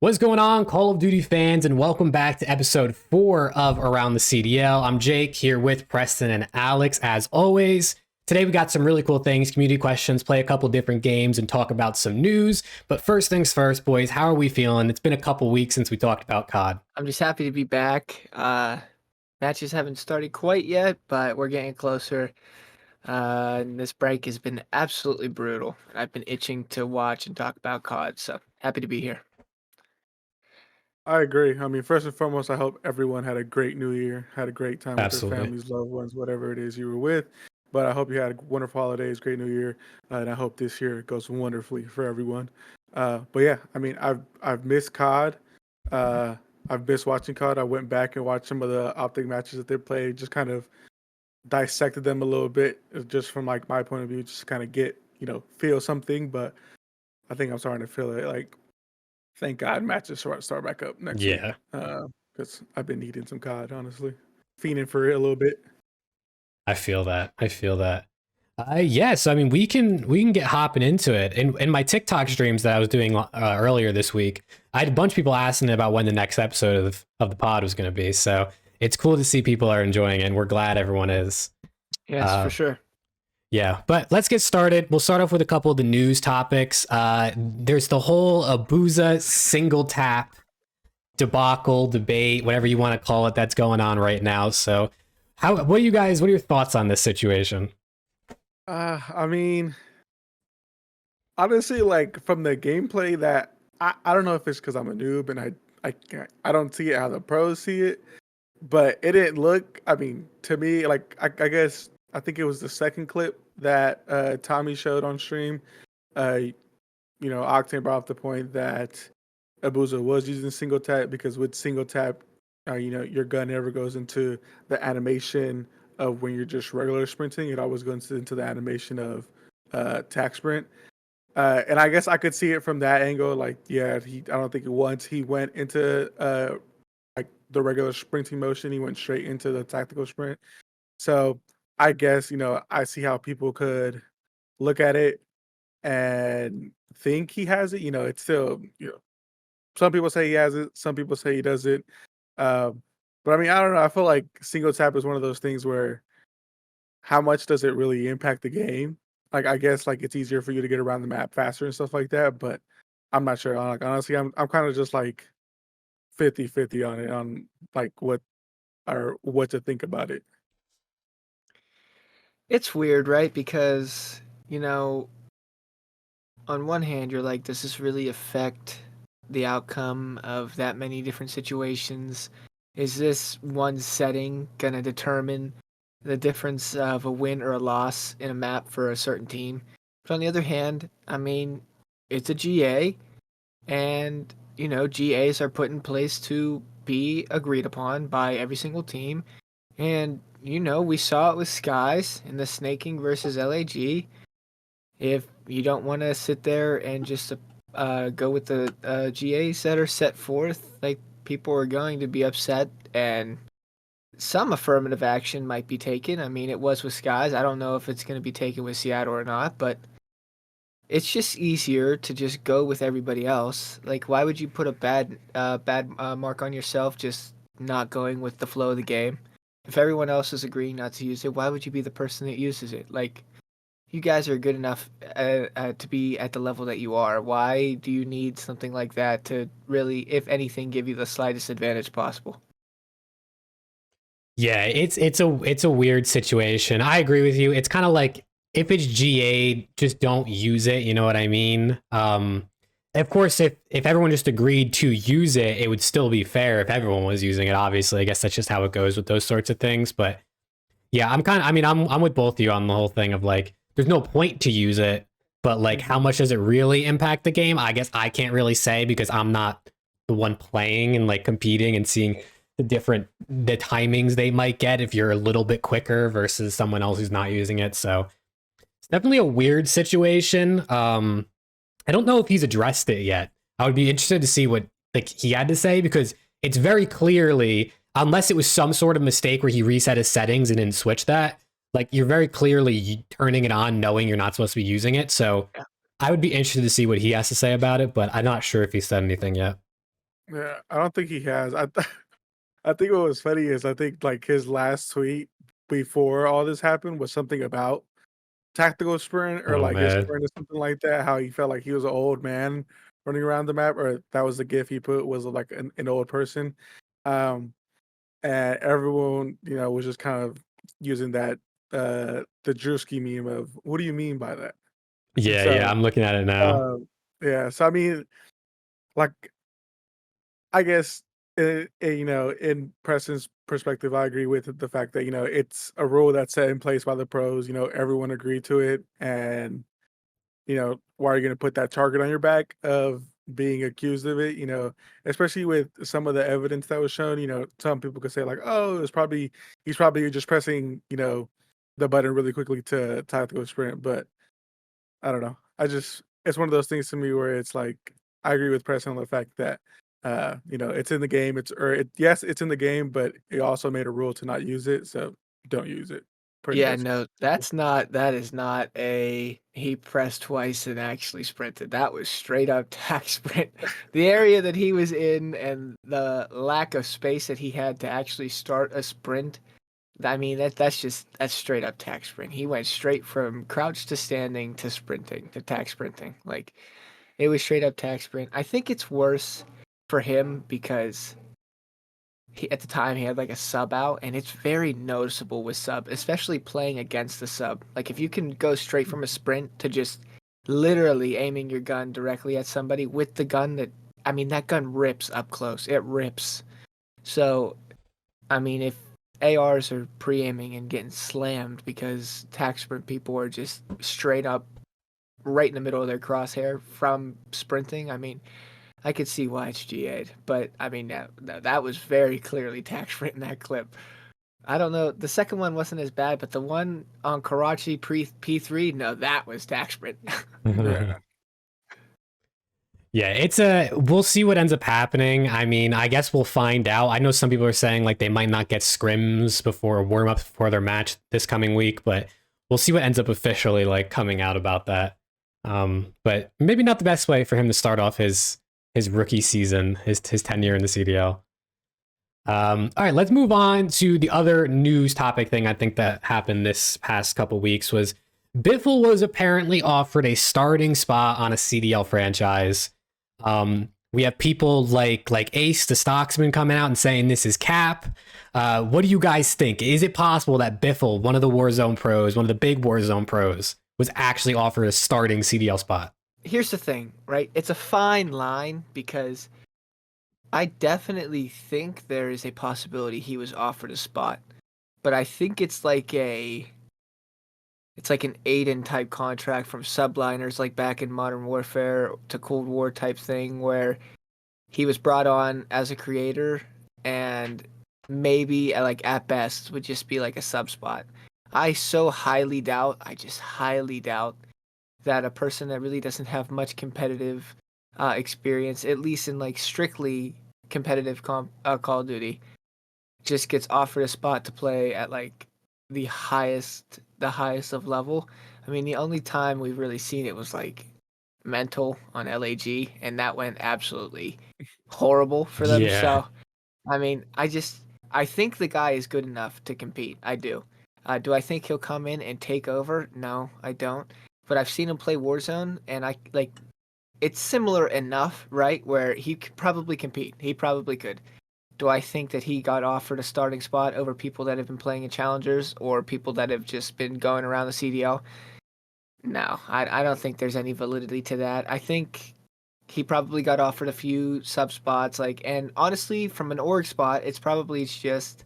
What's going on, Call of Duty fans, and welcome back to episode 4 of Around the CDL. I'm Jake here with Preston and Alex, as always. Today we got some really cool things, community questions, play a couple different games, and talk about some news. But first things first, boys, how are we feeling? It's been a couple weeks since we talked about COD. I'm just happy to be back. Matches haven't started quite yet, but we're getting closer. And this break has been absolutely brutal. I've been itching to watch and talk about COD, so happy to be here. I agree. I mean, first and foremost, I hope everyone had a great new year, had a great time with their Absolutely. families, loved ones, whatever it is you were with. But I hope you had wonderful holidays, great new year, and I hope this year goes wonderfully for everyone. But yeah, I mean, I've missed COD. I've missed watching COD. I went back and watched some of the Optic matches that they played, just kind of dissected them a little bit, just from like my point of view, just kind of get feel something. But I think I'm starting to feel it. Like, thank God matches start back up next week. Yeah, Because I've been needing some COD, honestly. Fiending for it a little bit. I feel that. I feel that. Yes, I mean we can get hopping into it. In my TikTok streams that I was doing earlier this week, I had a bunch of people asking about when the next episode of the pod was going to be. So it's cool to see people are enjoying it, and we're glad everyone is. Yes, for sure. Yeah, but let's get started. We'll start off with a couple of the news topics. There's the whole Abuzaah single tap debacle, debate, whatever you want to call it, that's going on right now. So, what are your thoughts on this situation? I mean, honestly, like from the gameplay that I don't know if it's because I'm a noob and I don't see it how the pros see it, but it didn't look. I mean, to me, like I guess I think it was the second clip that Tommy showed on stream. Octane brought up the point that Abuzaah was using single tap because with single tap, your gun never goes into the animation of when you're just regular sprinting. It always goes into the animation of tac sprint. And I guess I could see it from that angle. Like, yeah, I don't think once he went into like the regular sprinting motion, he went straight into the tactical sprint. So I guess, I see how people could look at it and think he has it. It's still, some people say he has it, some people say he doesn't. But I mean, I don't know. I feel like single tap is one of those things where how much does it really impact the game? Like, I guess like it's easier for you to get around the map faster and stuff like that, but I'm not sure. Like, honestly, I'm kind of just like 50-50 on it, on like what to think about it. It's weird, right? Because, on one hand, you're like, does this really affect the outcome of that many different situations? Is this one setting going to determine the difference of a win or a loss in a map for a certain team? But on the other hand, I mean, it's a GA, and, GAs are put in place to be agreed upon by every single team. And, we saw it with Skies in the snaking versus LAG. If you don't want to sit there and just go with the GAs that are set forth, like, people are going to be upset, and some affirmative action might be taken. I mean, it was with Skies. I don't know if it's going to be taken with Seattle or not, but it's just easier to just go with everybody else. Like, why would you put a bad mark on yourself just not going with the flow of the game? If everyone else is agreeing not to use it, why would you be the person that uses it? Like, you guys are good enough to be at the level that you are. Why do you need something like that to really, if anything, give you the slightest advantage possible? Yeah, it's a weird situation. I agree with you. It's kind of like if it's GA, just don't use it. You know what I mean? Of course, if everyone just agreed to use it, it would still be fair if everyone was using it. Obviously, I guess that's just how it goes with those sorts of things. But yeah, I'm with both of you on the whole thing of like, there's no point to use it, but like, how much does it really impact the game? I guess I can't really say because I'm not the one playing and like competing and seeing the timings they might get if you're a little bit quicker versus someone else who's not using it. So it's definitely a weird situation. I don't know if he's addressed it yet. I would be interested to see what like he had to say because it's very clearly, unless it was some sort of mistake where he reset his settings and didn't switch that, like you're very clearly turning it on knowing you're not supposed to be using it. So I would be interested to see what he has to say about it, but I'm not sure if he said anything yet. Yeah, I don't think he has. I think what was funny is I think like his last tweet before all this happened was something about tactical sprint or Oh like his man. sprint or something like that. How he felt like he was an old man running around the map, or that was the gif he put was like an old person. Um, and everyone, was just kind of using that the Drewski meme of what do you mean by that? And Yeah, yeah, so I'm looking at it now. yeah, so I mean, like I guess, in Preston's perspective, I agree with the fact that, it's a rule that's set in place by the pros, everyone agreed to it. And, why are you going to put that target on your back of being accused of it? Especially with some of the evidence that was shown, some people could say, like, oh, he's probably just pressing, the button really quickly to tactical sprint. But I don't know. It's one of those things to me where it's like I agree with Preston on the fact that it's in the game. Yes, it's in the game, but it also made a rule to not use it, so don't use it. Pretty Yeah, basic. no, that is not a he pressed twice and actually sprinted. That was straight up tack sprint. The area that he was in and the lack of space that he had to actually start a sprint. I mean, that's straight up tack sprint. He went straight from crouch to standing to sprinting to tack sprinting. Like it was straight up tack sprint. I think it's worse for him because at the time he had like a sub out, and it's very noticeable with sub, especially playing against the sub. Like if you can go straight from a sprint to just literally aiming your gun directly at somebody with the gun that, I mean, that gun rips up close. It rips. So I mean, if ARs are pre-aiming and getting slammed because tac sprint people are just straight up right in the middle of their crosshair from sprinting, I mean, I could see why it's GA'd, but I mean that was very clearly tax sprint in that clip. I don't know. The second one wasn't as bad, but the one on Karachi pre P3, no, that was tax sprint. Yeah. Yeah, we'll see what ends up happening. I mean, I guess we'll find out. I know some people are saying like they might not get scrims before warm up before their match this coming week, but we'll see what ends up officially like coming out about that. But maybe not the best way for him to start off his rookie season, his tenure in the CDL. All right, let's move on to the other news topic thing I think that happened this past couple weeks was Biffle was apparently offered a starting spot on a CDL franchise. We have people like Ace, the Stocksman, coming out and saying this is cap. What do you guys think? Is it possible that Biffle, one of the Warzone pros, one of the big Warzone pros, was actually offered a starting CDL spot? Here's the thing, right? It's a fine line because I definitely think there is a possibility he was offered a spot, but I think it's like an Aiden type contract from subliners like back in Modern Warfare to Cold War type thing where he was brought on as a creator and maybe like at best would just be like a sub spot. I just highly doubt that a person that really doesn't have much competitive experience, at least in like strictly competitive Call of Duty, just gets offered a spot to play at like the highest of level. I mean, the only time we've really seen it was like mental on LAG, and that went absolutely horrible for them. Yeah. So, I mean, I think the guy is good enough to compete. I do. Do I think he'll come in and take over? No, I don't. But I've seen him play Warzone, and I like it's similar enough, right? Where he could probably compete. He probably could. Do I think that he got offered a starting spot over people that have been playing in challengers or people that have just been going around the CDL? No, I don't think there's any validity to that. I think he probably got offered a few sub spots, like, and honestly, from an org spot, it's just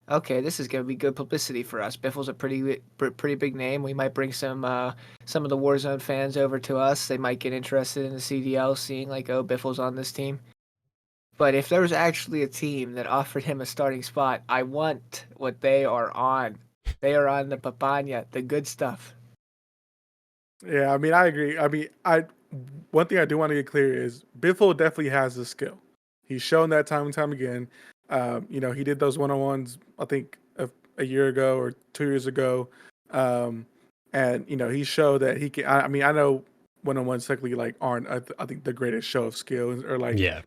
okay. This is gonna be good publicity for us. Biffle's a pretty big name. We might bring some of the Warzone fans over to us. They might get interested in the CDL, seeing like, oh, Biffle's on this team. But if there was actually a team that offered him a starting spot, I want what they are on. They are on the papaya, the good stuff. Yeah, I mean, I agree. I mean, I one thing I do want to get clear is Biffle definitely has the skill. He's shown that time and time again. He did those one-on-ones, I think, a year ago or 2 years ago, um, and he showed that he can. I mean, I know one-on-ones technically like aren't I think the greatest show of skill or like Yeah.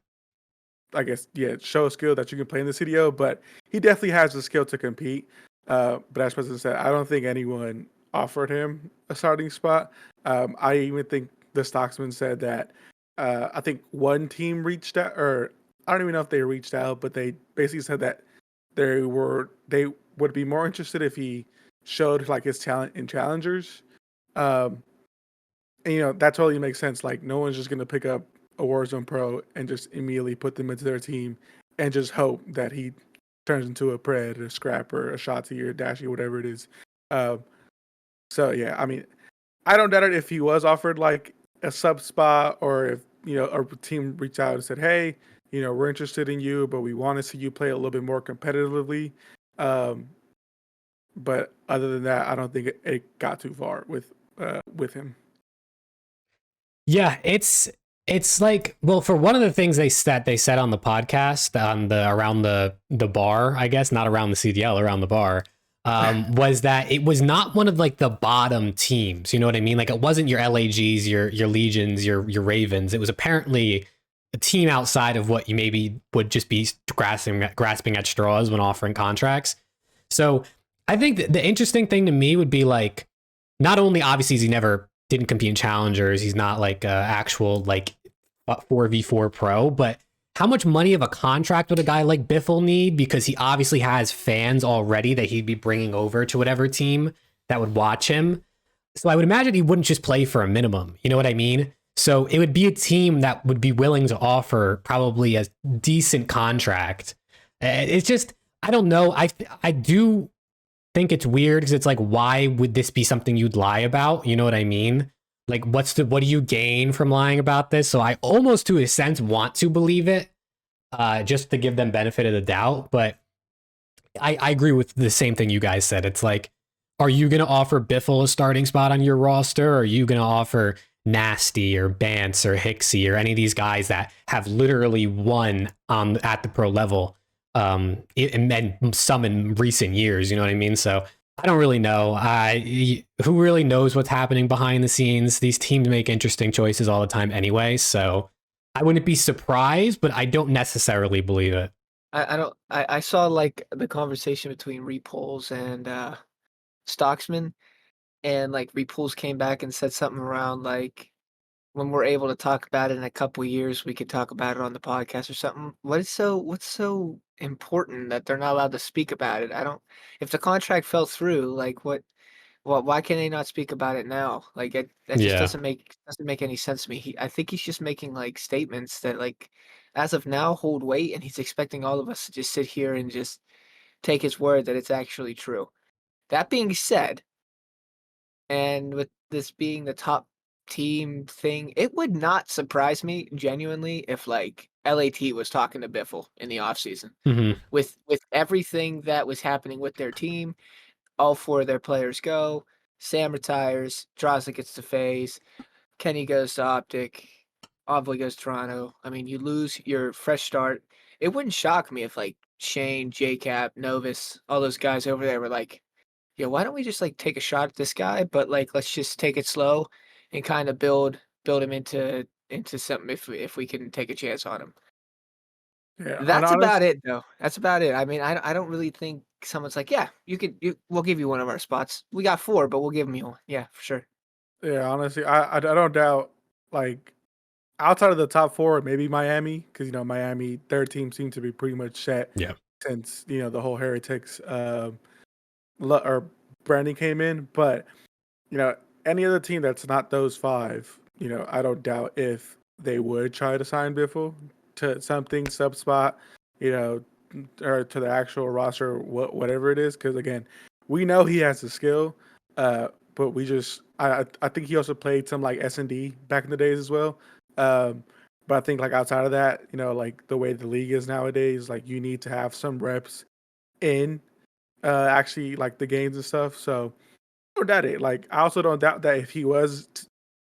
I guess, show a skill that you can play in the CDL, but he definitely has the skill to compete. But as President said, I don't think anyone offered him a starting spot. I even think the Stocksman said that I think one team reached out, or I don't even know if they reached out, but they basically said that they would be more interested if he showed like his talent in challengers. Um, and that totally makes sense. Like no one's just gonna pick up a Warzone Pro and just immediately put them into their team and just hope that he turns into a Pred, a Scrapper, a Shotzi, or a Dashy, whatever it is. Um, so yeah, I mean, I don't doubt it if he was offered like a sub spot, or if a team reached out and said, "Hey, we're interested in you, but we want to see you play a little bit more competitively." Um, but other than that, I don't think it got too far with him. Yeah, it's like, well, for one of the things they said on the podcast on the around the bar, I guess, not around the CDL, around the bar, was that it was not one of like the bottom teams. You know what I mean? Like it wasn't your LAGs, your Legions, your Ravens. It was apparently a team outside of what you maybe would just be grasping at straws when offering contracts. So I think the interesting thing to me would be like, not only obviously is he never didn't compete in challengers, he's not like actual like 4v4 pro, but how much money of a contract would a guy like Biffle need? Because he obviously has fans already that he'd be bringing over to whatever team that would watch him. So I would imagine he wouldn't just play for a minimum. You know what I mean? So it would be a team that would be willing to offer probably a decent contract. It's just, I don't know. I do think it's weird because it's like, why would this be something you'd lie about? You know what I mean? Like, what do you gain from lying about this? So I almost, to a sense, want to believe it, just to give them benefit of the doubt. But I agree with the same thing you guys said. It's like, are you going to offer Biffle a starting spot on your roster? Or are you going to offer Nasty or Bance or Hicksy or any of these guys that have literally won at the pro level, and some in recent years? You know what I mean? So I don't really know. Who really knows what's happening behind the scenes? These teams make interesting choices all the time anyway. So I wouldn't be surprised, but I don't necessarily believe it. I don't. I saw like the conversation between Repulse and Stocksman, and like Repulse came back and said something around like, when we're able to talk about it in a couple years, we could talk about it on the podcast or something. What's so important that they're not allowed to speak about it? I don't. If the contract fell through, like what? Well, why can they not speak about it now? Like that just Yeah. doesn't make any sense to me. I think he's just making like statements that like, as of now, hold weight, and he's expecting all of us to just sit here and just take his word that it's actually true. That being said, and with this being the top team thing, it would not surprise me genuinely if like LAT was talking to Biffle in the offseason. Hmm. With everything that was happening with their team, all four of their players go. Sam retires, Draza gets to phase, Kenny goes to Optic, Envoy goes to Toronto. I mean, you lose your fresh start. It wouldn't shock me if like Shane, JCap, Novus, all those guys over there were like, yeah, why don't we just like take a shot at this guy, but like let's just take it slow and kind of build him into something if we can take a chance on him. Yeah, and That's honest, about it though. That's about it. I mean, I don't really think someone's like, yeah, we'll give you one of our spots. We got four, but we'll give him you one. Yeah, for sure. yeah, honestly, I don't doubt like outside of the top four, maybe Miami, because Miami, their team seemed to be pretty much set Yeah. since the whole Heretics or branding came in. But you know, any other team that's not those five, I don't doubt if they would try to sign Biffle to something sub spot, you know, or to the actual roster, whatever it is. Because again, we know he has the skill, but I think he also played some like S&D back in the days as well. Um, but I think like outside of that, like the way the league is nowadays, like you need to have some reps in actually like the games and stuff. So don't doubt it. Like I also don't doubt that if he was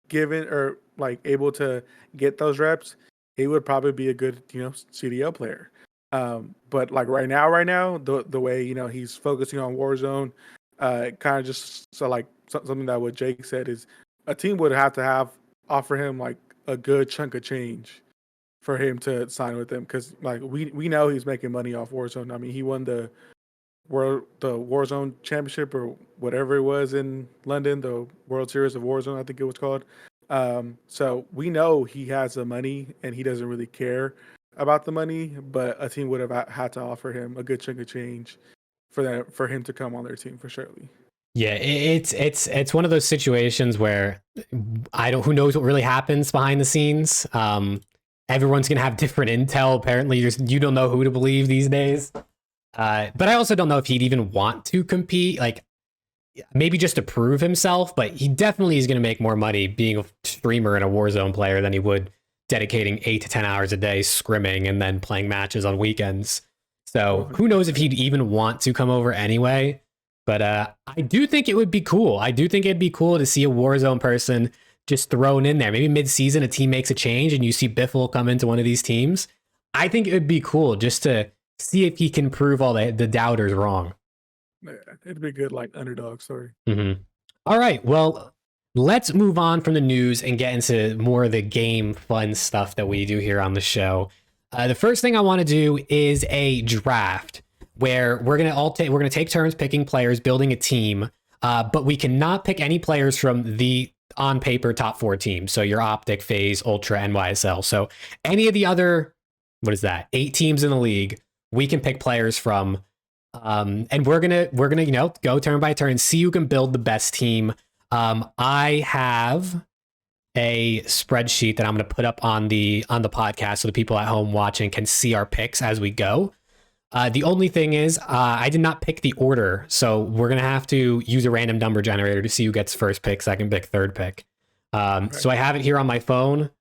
given or like able to get those reps, he would probably be a good CDL player. But like right now, the way he's focusing on Warzone, kind of just so like something that what Jake said is a team would have to offer him like a good chunk of change for him to sign with them because like we know he's making money off Warzone. I mean, he won the Warzone Championship or whatever it was in London, the World Series of Warzone, I think it was called. So we know he has the money and he doesn't really care about the money, but a team would have had to offer him a good chunk of change for him to come on their team for surely. Yeah, it's one of those situations where who knows what really happens behind the scenes. Everyone's gonna have different intel. Apparently, you don't know who to believe these days. But I also don't know if he'd even want to compete. Like maybe just to prove himself, but he definitely is gonna make more money being a streamer and a Warzone player than he would dedicating 8 to 10 hours a day scrimming and then playing matches on weekends. So who knows if he'd even want to come over anyway. But I do think it would be cool. I do think it'd be cool to see a Warzone person just thrown in there. Maybe mid-season a team makes a change and you see Biffle come into one of these teams. I think it would be cool just to see if he can prove all the doubters wrong. Yeah, it'd be good, like underdog story. Mm-hmm. All right, well, let's move on from the news and get into more of the game fun stuff that we do here on the show. The first thing I want to do is a draft where we're gonna take turns picking players, building a team, but we cannot pick any players from the on paper top 4 teams. So your Optic, FaZe, Ultra, NYSL. So any of the other 8 teams in the league, we can pick players from. And we're gonna go turn by turn, see who can build the best team. I have a spreadsheet that I'm gonna put up on the podcast so the people at home watching can see our picks as we go. The only thing is, I did not pick the order, so we're going to have to use a random number generator to see who gets first pick, second pick, third pick. So I have it here on my phone.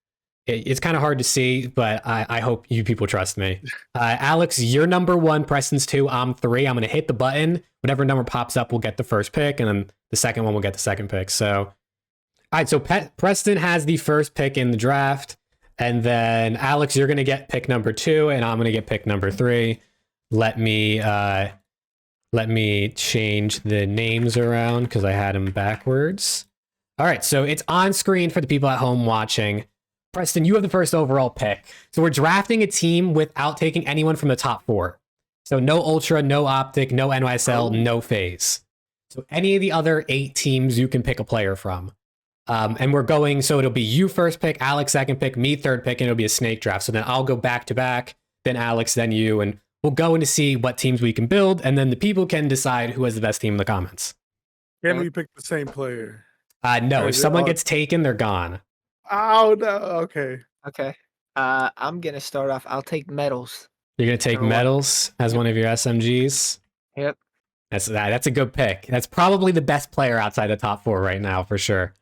It's kind of hard to see, but I hope you people trust me. Alex, you're number 1, Preston's 2, I'm 3. I'm going to hit the button. Whatever number pops up will get the first pick, and then the second one will get the second pick. So, all right, so Preston has the first pick in the draft, and then Alex, you're going to get pick number 2, and I'm going to get pick number 3. Let me change the names around because I had them backwards. All right, so it's on screen for the people at home watching. Preston, you have the first overall pick. So we're drafting a team without taking anyone from the top 4. So no Ultra, no Optic, no NYSL, no FaZe. So any of the other 8 teams you can pick a player from. And we're going, so it'll be you first pick, Alex second pick, me third pick, and it'll be a snake draft. So then I'll go back to back, then Alex, then you, and we'll go in to see what teams we can build, and then the people can decide who has the best team in the comments. Can we pick the same player? No, if someone gets taken, they're gone. Oh, no. Okay. Okay. I'm going to start off. I'll take medals. You're going to take medals as one of your SMGs? Yep. That's a good pick. That's probably the best player outside the top 4 right now, for sure.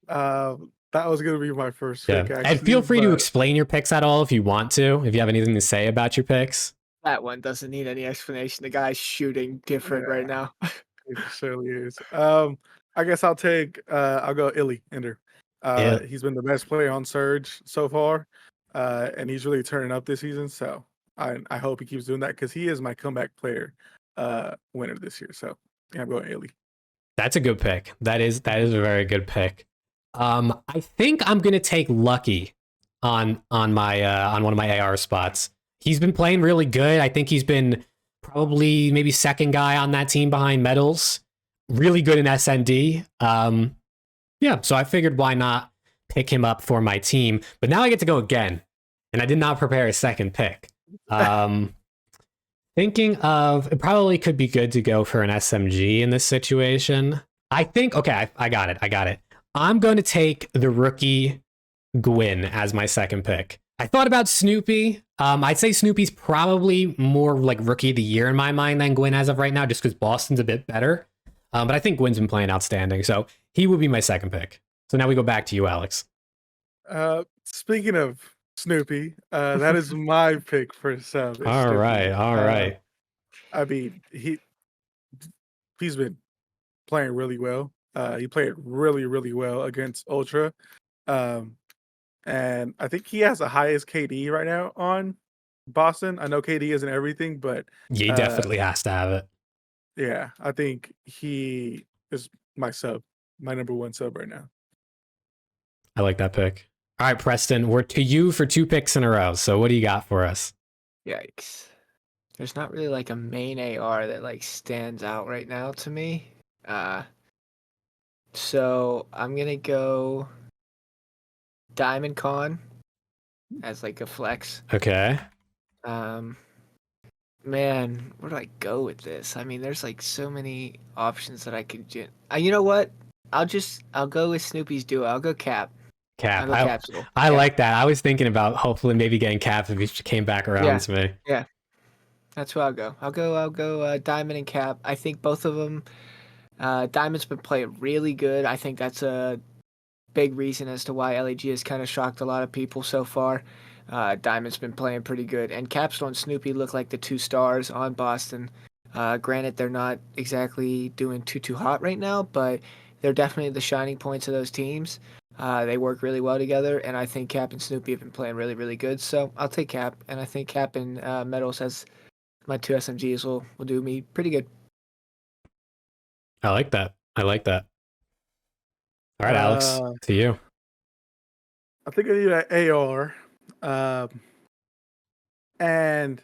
That was going to be my first pick, actually. And feel free to explain your picks at all if you want to, if you have anything to say about your picks. That one doesn't need any explanation. The guy's shooting different right now. It certainly is. I guess I'll go Illy Ender. He's been the best player on Surge so far, and he's really turning up this season. So I hope he keeps doing that because he is my comeback player winner this year. So yeah, I'm going Illy. That's a good pick. That is a very good pick. I think I'm gonna take Lucky on my on one of my AR spots. He's been playing really good. I think he's been probably maybe second guy on that team behind Medals. Really good in SND. Yeah, so I figured why not pick him up for my team. But now I get to go again, and I did not prepare a second pick. Thinking of, it probably could be good to go for an SMG in this situation. I think, okay, I got it. I'm going to take the rookie Gwyn as my second pick. I thought about Snoopy. I'd say Snoopy's probably more like rookie of the year in my mind than Gwyn as of right now, just because Boston's a bit better. But I think Gwyn's been playing outstanding, so he would be my second pick. So now we go back to you, Alex. Speaking of Snoopy, that is my pick for sub. All right. I mean, he's been playing really well. He played really, really well against Ultra. And I think he has the highest KD right now on Boston. I know KD isn't everything, but he definitely has to have it. Yeah, I think he is my number 1 sub right now. I like that pick. All right, Preston, we're to you for 2 picks in a row. So what do you got for us? Yikes. There's not really like a main AR that like stands out right now to me. So I'm gonna go Diamond Con as like a flex. Okay. Man, where do I go with this? I mean, there's like so many options that I could do. You know what? I'll go with Snoopy's duo. I'll go Cap. I'll Cap. go Capsule. I Yeah. like that. I was thinking about hopefully maybe getting Cap if he came back around Yeah. to me. Yeah. That's where I'll go. I'll go Diamond and Cap. I think both of them. Diamond's been playing really good. I think that's a big reason as to why LAG has kind of shocked a lot of people so far. Diamond's been playing pretty good, and Capsule and Snoopy look like the 2 stars on Boston. Granted, they're not exactly doing too hot right now, but they're definitely the shining points of those teams. They work really well together, and I think Cap and Snoopy have been playing really, really good. So I'll take Cap, and I think Cap and Metals as my 2 SMGs will do me pretty good. I like that. I like that. All right, Alex, to you. I think I need an AR. And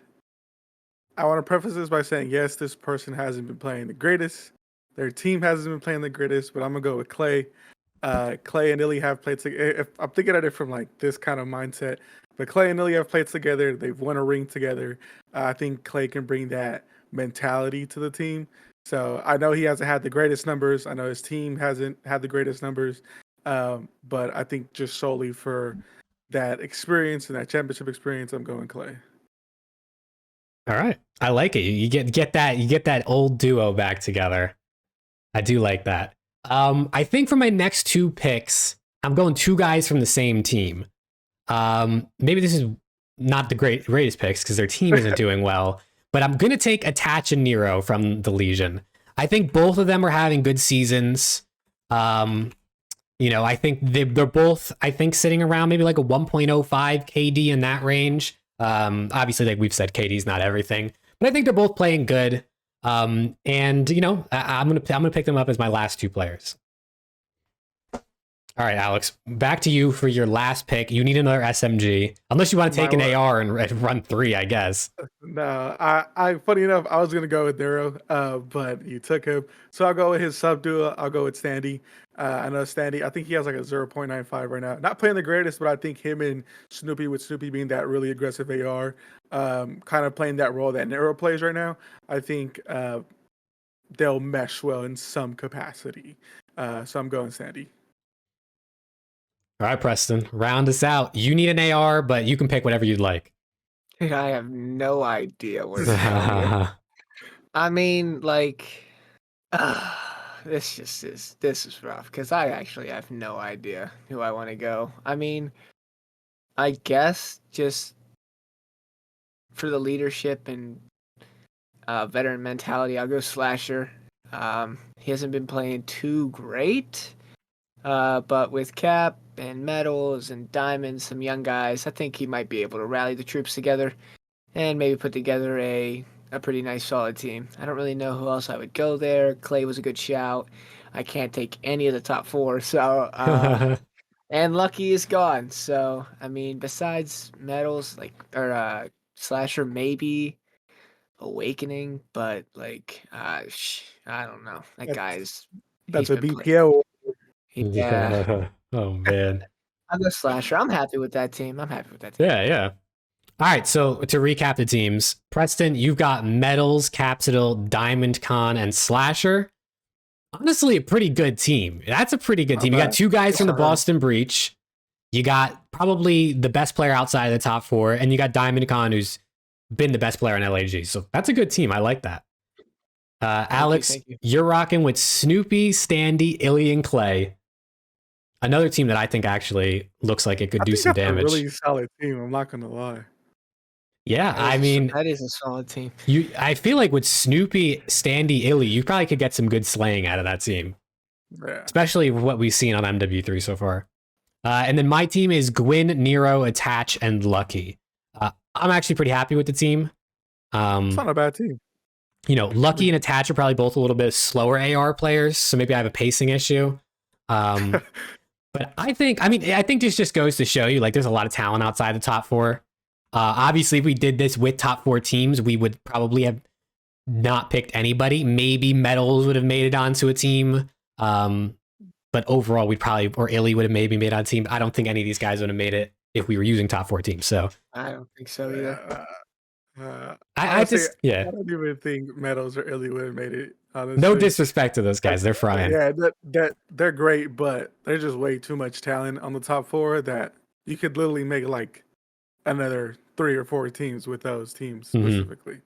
I want to preface this by saying, yes, this person hasn't been playing the greatest. Their team hasn't been playing the greatest, but I'm going to go with Clay. Clay and Illy have played together. I'm thinking at it from like this kind of mindset. But Clay and Illy have played together. They've won a ring together. I think Clay can bring that mentality to the team. So I know he hasn't had the greatest numbers. I know his team hasn't had the greatest numbers. But I think just solely for that experience and that championship experience, I'm going Clay. All right. I like it. You get that old duo back together. I do like that. I think for my next 2 picks, I'm going 2 guys from the same team. Maybe this is not the greatest picks because their team isn't doing well, but I'm going to take Attach and Nero from the Legion. I think both of them are having good seasons. I think they're both, sitting around maybe like a 1.05 KD in that range. Obviously, like we've said, KD's not everything, but I think they're both playing good. I'm gonna pick them up as my last 2 players. All right, Alex, back to you for your last pick. You need another SMG, unless you want to take an AR and run 3, I guess. No, I funny enough, I was gonna go with Nero, but you took him, so I'll go with his sub duo. I'll go with Standy. I know Standy. I think he has like a 0.95 right now. Not playing the greatest, but I think him and Snoopy, with Snoopy being that really aggressive AR, kind of playing that role that Nero plays right now. I think they'll mesh well in some capacity. So I'm going Standy. All right, Preston, round us out. You need an AR, but you can pick whatever you'd like. I have no idea where to go here. I mean, like, this is rough because I actually have no idea who I want to go. I mean, I guess just for the leadership and veteran mentality, I'll go Slasher. He hasn't been playing too great, but with Cap and Metals and Diamonds, some young guys, I think he might be able to rally the troops together and maybe put together a pretty nice solid team. I don't really know who else I would go there. Clay was a good shout. I can't take any of the top 4, so and Lucky is gone. So I mean, besides Metals, or Slasher, maybe Awakening, but like I don't know. That guy's That's a BPL. Yeah. Oh man. I'll go Slasher. I'm happy with that team. Yeah. All right, so to recap the teams, Preston, you've got Metals, Capsidal, Diamond Con, and Slasher. Honestly, a pretty good team. That's a pretty good team. You got 2 guys from the Boston Breach. You got probably the best player outside of the top 4, and you got Diamond Con, who's been the best player in LAG. So that's a good team. I like that. Alex, you're rocking with Snoopy, Standy, Illy, and Clay. Another team that I think actually looks like it could do some damage. That's a really solid team. I'm not gonna lie. Yeah, I mean, that is a solid team. I feel like with Snoopy, Standy, Illy, you probably could get some good slaying out of that team. Yeah. Especially with what we've seen on MW3 so far. And then my team is Gwyn, Nero, Attach, and Lucky. I'm actually pretty happy with the team. It's not a bad team. Lucky and Attach are probably both a little bit slower AR players, so maybe I have a pacing issue. But But I think this just goes to show you, like, there's a lot of talent outside the top four. Obviously, if we did this with top four teams, we would probably have not picked anybody. Maybe Metals would have made it onto a team. But overall, we'd probably, or Illy would have maybe made it on a team. I don't think any of these guys would have made it if we were using top four teams. So I don't think so either. I just, I don't even think Meadows or Illy would have made it. Honestly. No disrespect to those guys. They're frying. Yeah, they're great, but there's just way too much talent on the top four that you could literally make like another 3 or 4 teams with those teams specifically.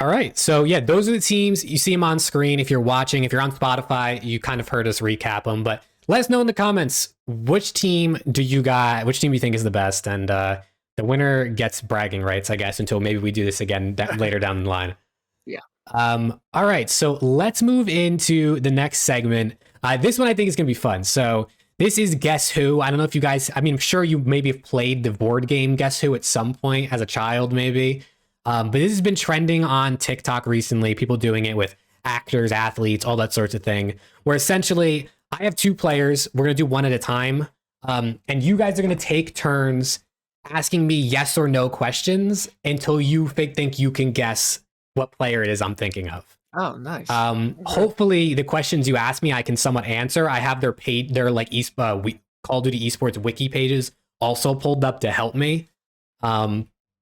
All right. So, yeah, those are the teams. You see them on screen. If you're watching, if you're on Spotify, you kind of heard us recap them. But let us know in the comments, which team do you think is the best? And the winner gets bragging rights, I guess, until maybe we do this again later down the line. Yeah. All right. So let's move into the next segment. This one I think is going to be fun. So this is Guess Who. I don't know if you guys, I'm sure you maybe have played the board game Guess Who at some point as a child, maybe. But this has been trending on TikTok recently, people doing it with actors, athletes, all that sorts of thing, where essentially I have 2 players. We're going to do one at a time. And you guys are going to take turns asking me yes or no questions until you think you can guess what player it is I'm thinking of. Oh, nice. Hopefully the questions you ask me, I can somewhat answer. I have their like Call of Duty esports wiki pages also pulled up to help me.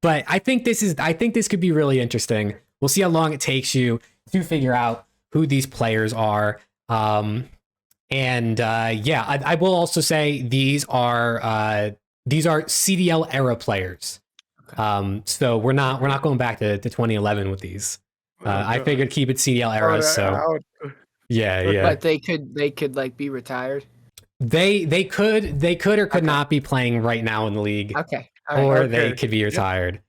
But I think this could be really interesting. We'll see how long it takes you to figure out who these players are. I will also say these are CDL era players. Okay. So we're not going back to 2011 with these. I figured keep it CDL era. Yeah. But they could like be retired. They could or could not be playing right now in the league. Okay. They could be retired.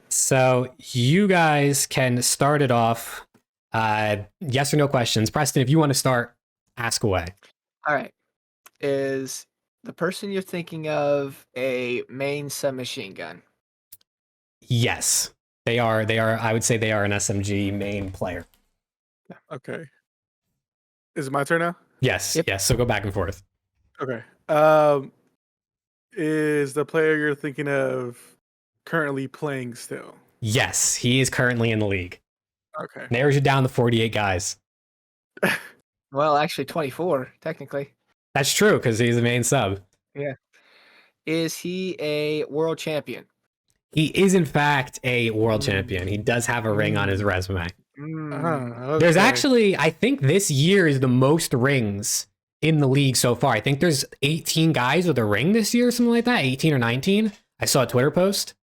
So you guys can start it off. Yes or no questions. Preston, if you want to start, ask away. All right. Is the person you're thinking of a main submachine gun? Yes, they are. I would say they are an SMG main player. Okay. Is it my turn now? Yes. Yep. Yes. So go back and forth. Okay. Is the player you're thinking of currently playing still? Yes, he is currently in the league. Okay. Narrows you down to 48 guys. Well, actually 24, technically. That's true, because he's the main sub. Yeah. Is he a world champion? He is, in fact, a world champion. He does have a ring on his resume. Okay. There's actually, I think this year is the most rings in the league so far. I think there's 18 guys with a ring this year or something like that, 18 or 19. I saw a Twitter post.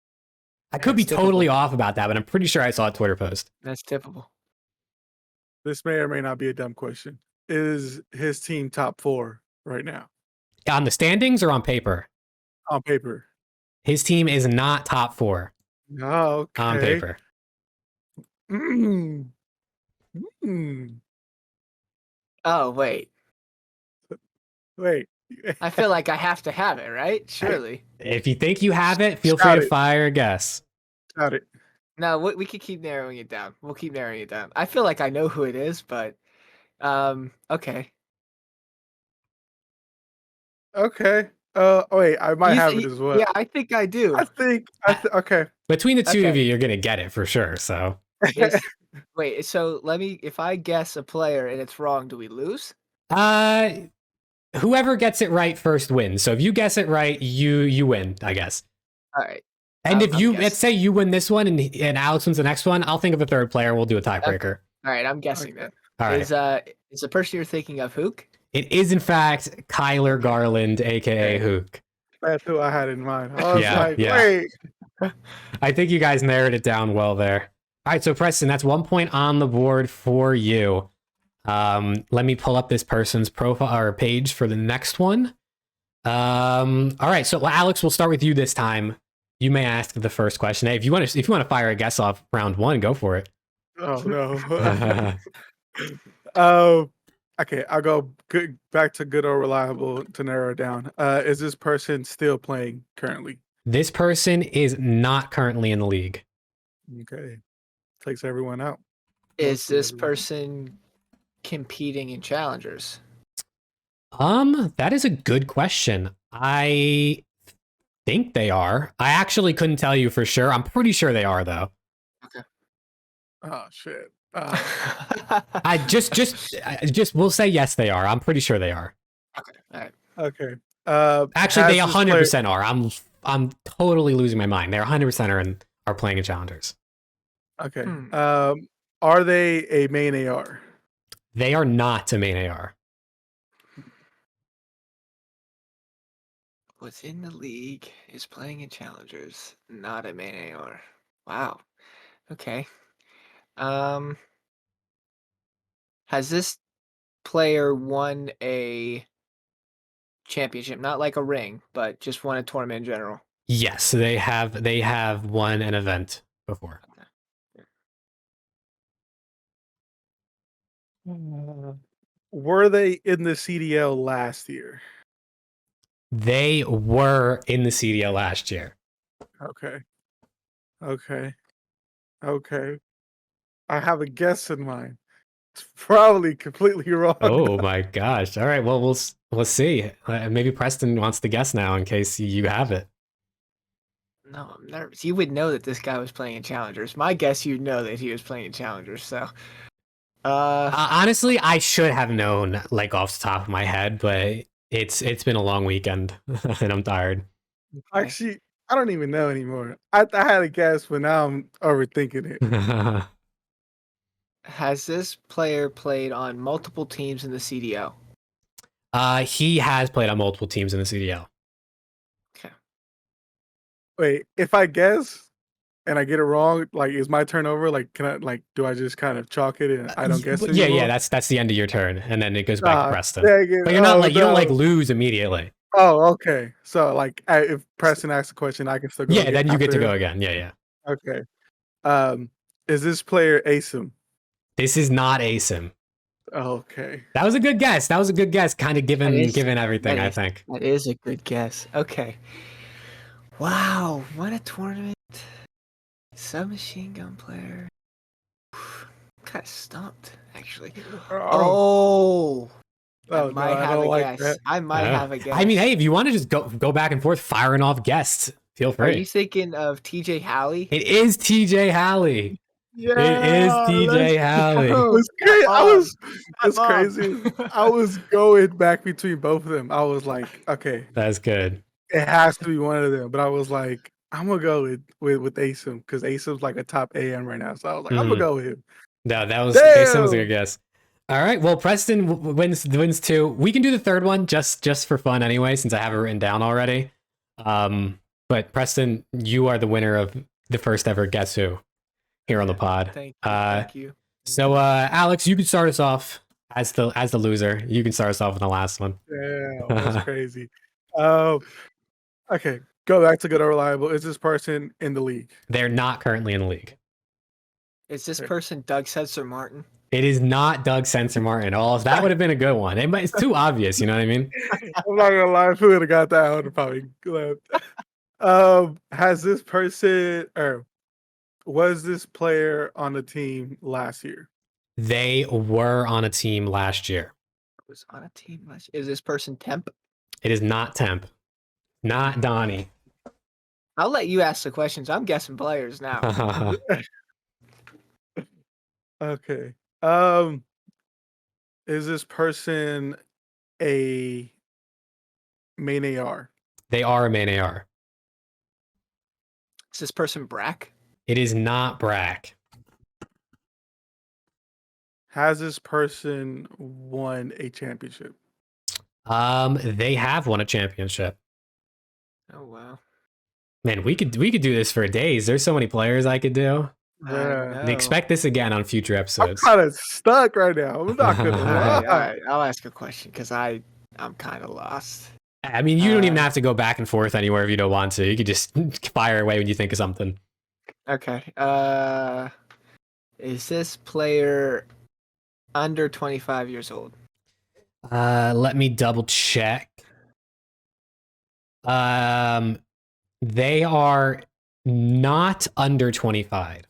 I could be totally off about that, but I'm pretty sure I saw a Twitter post. That's typical. This may or may not be a dumb question. Is his team top 4 right now? On the standings or on paper? On paper. His team is not top 4. Oh, okay. On paper. Oh, wait. Wait. I feel like I have to have it, right? Surely. If you think you have it, feel free to fire a guess. Got it. No, we could keep narrowing it down. We'll keep narrowing it down. I feel like I know who it is, but okay. Okay. Wait, I might have it as well. Yeah, I think I do. Okay. Between the two of you, you're gonna get it for sure. So wait, so if I guess a player and it's wrong, do we lose? Whoever gets it right first wins. So if you guess it right, you win, I guess. All right. And if let's say you win this one and Alex wins the next one, I'll think of a third player and we'll do a tiebreaker. Okay. All right, I'm guessing then. All right. Is the person you're thinking of Hook? It is in fact Kyler Garland, aka Hook. That's who I had in mind. I was wait. I think you guys narrowed it down well there. All right, so Preston, that's 1 point on the board for you. Let me pull up this person's profile or page for the next one. All right, so Alex, we'll start with you this time. You may ask the first question. Hey, if you want to fire a guess off round 1, go for it. Oh no. Okay, I'll go back to good or reliable to narrow it down. Is this person still playing currently? This person is not currently in the league. Okay. Takes everyone out. Is this person competing in challengers? That is a good question. I think they are. I actually couldn't tell you for sure. I'm pretty sure they are though. Okay. Oh shit. I just we'll say yes they are. I'm pretty sure they are. Okay. All right. Okay. Actually, they Has this player 100% are. I'm totally losing my mind. They're 100% are playing in challengers. okay. Hmm. Are they a main AR? They are not a main AR. Was in the league, is playing in challengers, not a main AR. Wow. Okay. Um, has this player won a championship? Not like a ring, but just won a tournament in general. Yes, they have won an event before. Were they in the CDL last year? They were in the CDL last year. Okay. Okay. Okay. I have a guess in mind. It's probably completely wrong. Oh my gosh. All right, well we'll see. Maybe Preston wants to guess now in case you have it. No, I'm nervous. You would know that this guy was playing in challengers. My guess, you'd know that he was playing in challengers. So, Honestly, I should have known like off the top of my head, but it's been a long weekend and I'm tired. okay. Actually, I don't even know anymore. I had a guess, but now I'm overthinking it. Has this player played on multiple teams in the CDL? He has played on multiple teams in the CDL. Okay. Wait, if I guess and I get it wrong, like is my turnover? Like, can I do I just kind of chalk it and I don't guess Yeah, anymore? that's the end of your turn, and then it goes back to Preston. Dang it. But you're not Oh, like you don't like no. lose immediately. Oh, okay. So like, if Preston asks a question, I can still go. Yeah, then you get to after go him? again. Yeah, yeah. Okay. Is this player ASIM? This is not ASIM. Okay. That was a good guess. That was a good guess. Kind of given everything, I think. That is a good guess. Okay. Wow, won a tournament. Submachine gun player. Kind of stumped, actually. Oh, I Oh no, might I have don't a like guess. that. I might have a guess. I mean, hey, if you want to just go back and forth firing off guests, feel Are free. you thinking of TJ Halley? It is TJ Halley. Yeah, It is TJ Halley. was That great. bomb. It's crazy. I was going back between both of them. I was like, okay, That's good. it has to be one of them. But I was like, I'm gonna go with ASIM because ASIM's like a top AM right now. So I was like, I'm gonna go with him. No, that was ASIM was a good Damn. guess. All right. Well, Preston wins two. We can do the third one just for fun anyway, since I have it written down already. But Preston, you are the winner of the first ever Guess Who here on the pod. Thank you. So Alex, you can start us off as the loser. You can start us off with the last one. Damn, that's crazy. Okay, go back to good or reliable. Is this person in the league? They're not currently in the league. Is this person Doug Sensor Martin? It is not Doug Sensor Martin at all. That would have been a good one. It's too obvious, you know what I mean? I'm not gonna lie, if we would have got that, I would have probably left. Has this person or was this player on the team last year? They were on a team last year. Was on a team last year. Is this person Temp? It is not Temp. Not Donnie. I'll let you ask the questions. I'm guessing players now. Okay. Is this person a main AR? They are a main AR. Is this person Brack? It is not Brack. Has this person won a championship? They have won a championship. Oh wow. Man, we could do this for days. There's so many players I could do. Yeah. Expect this again on future I'm episodes. kind of stuck right now. I'm not gonna All lie. right. I'll ask a question because I'm kind of lost. I mean, you don't even have to go back and forth anywhere if you don't want to. You could just fire away when you think of something. Okay. Is this player under 25 years old? Let me double check. They are not under 25.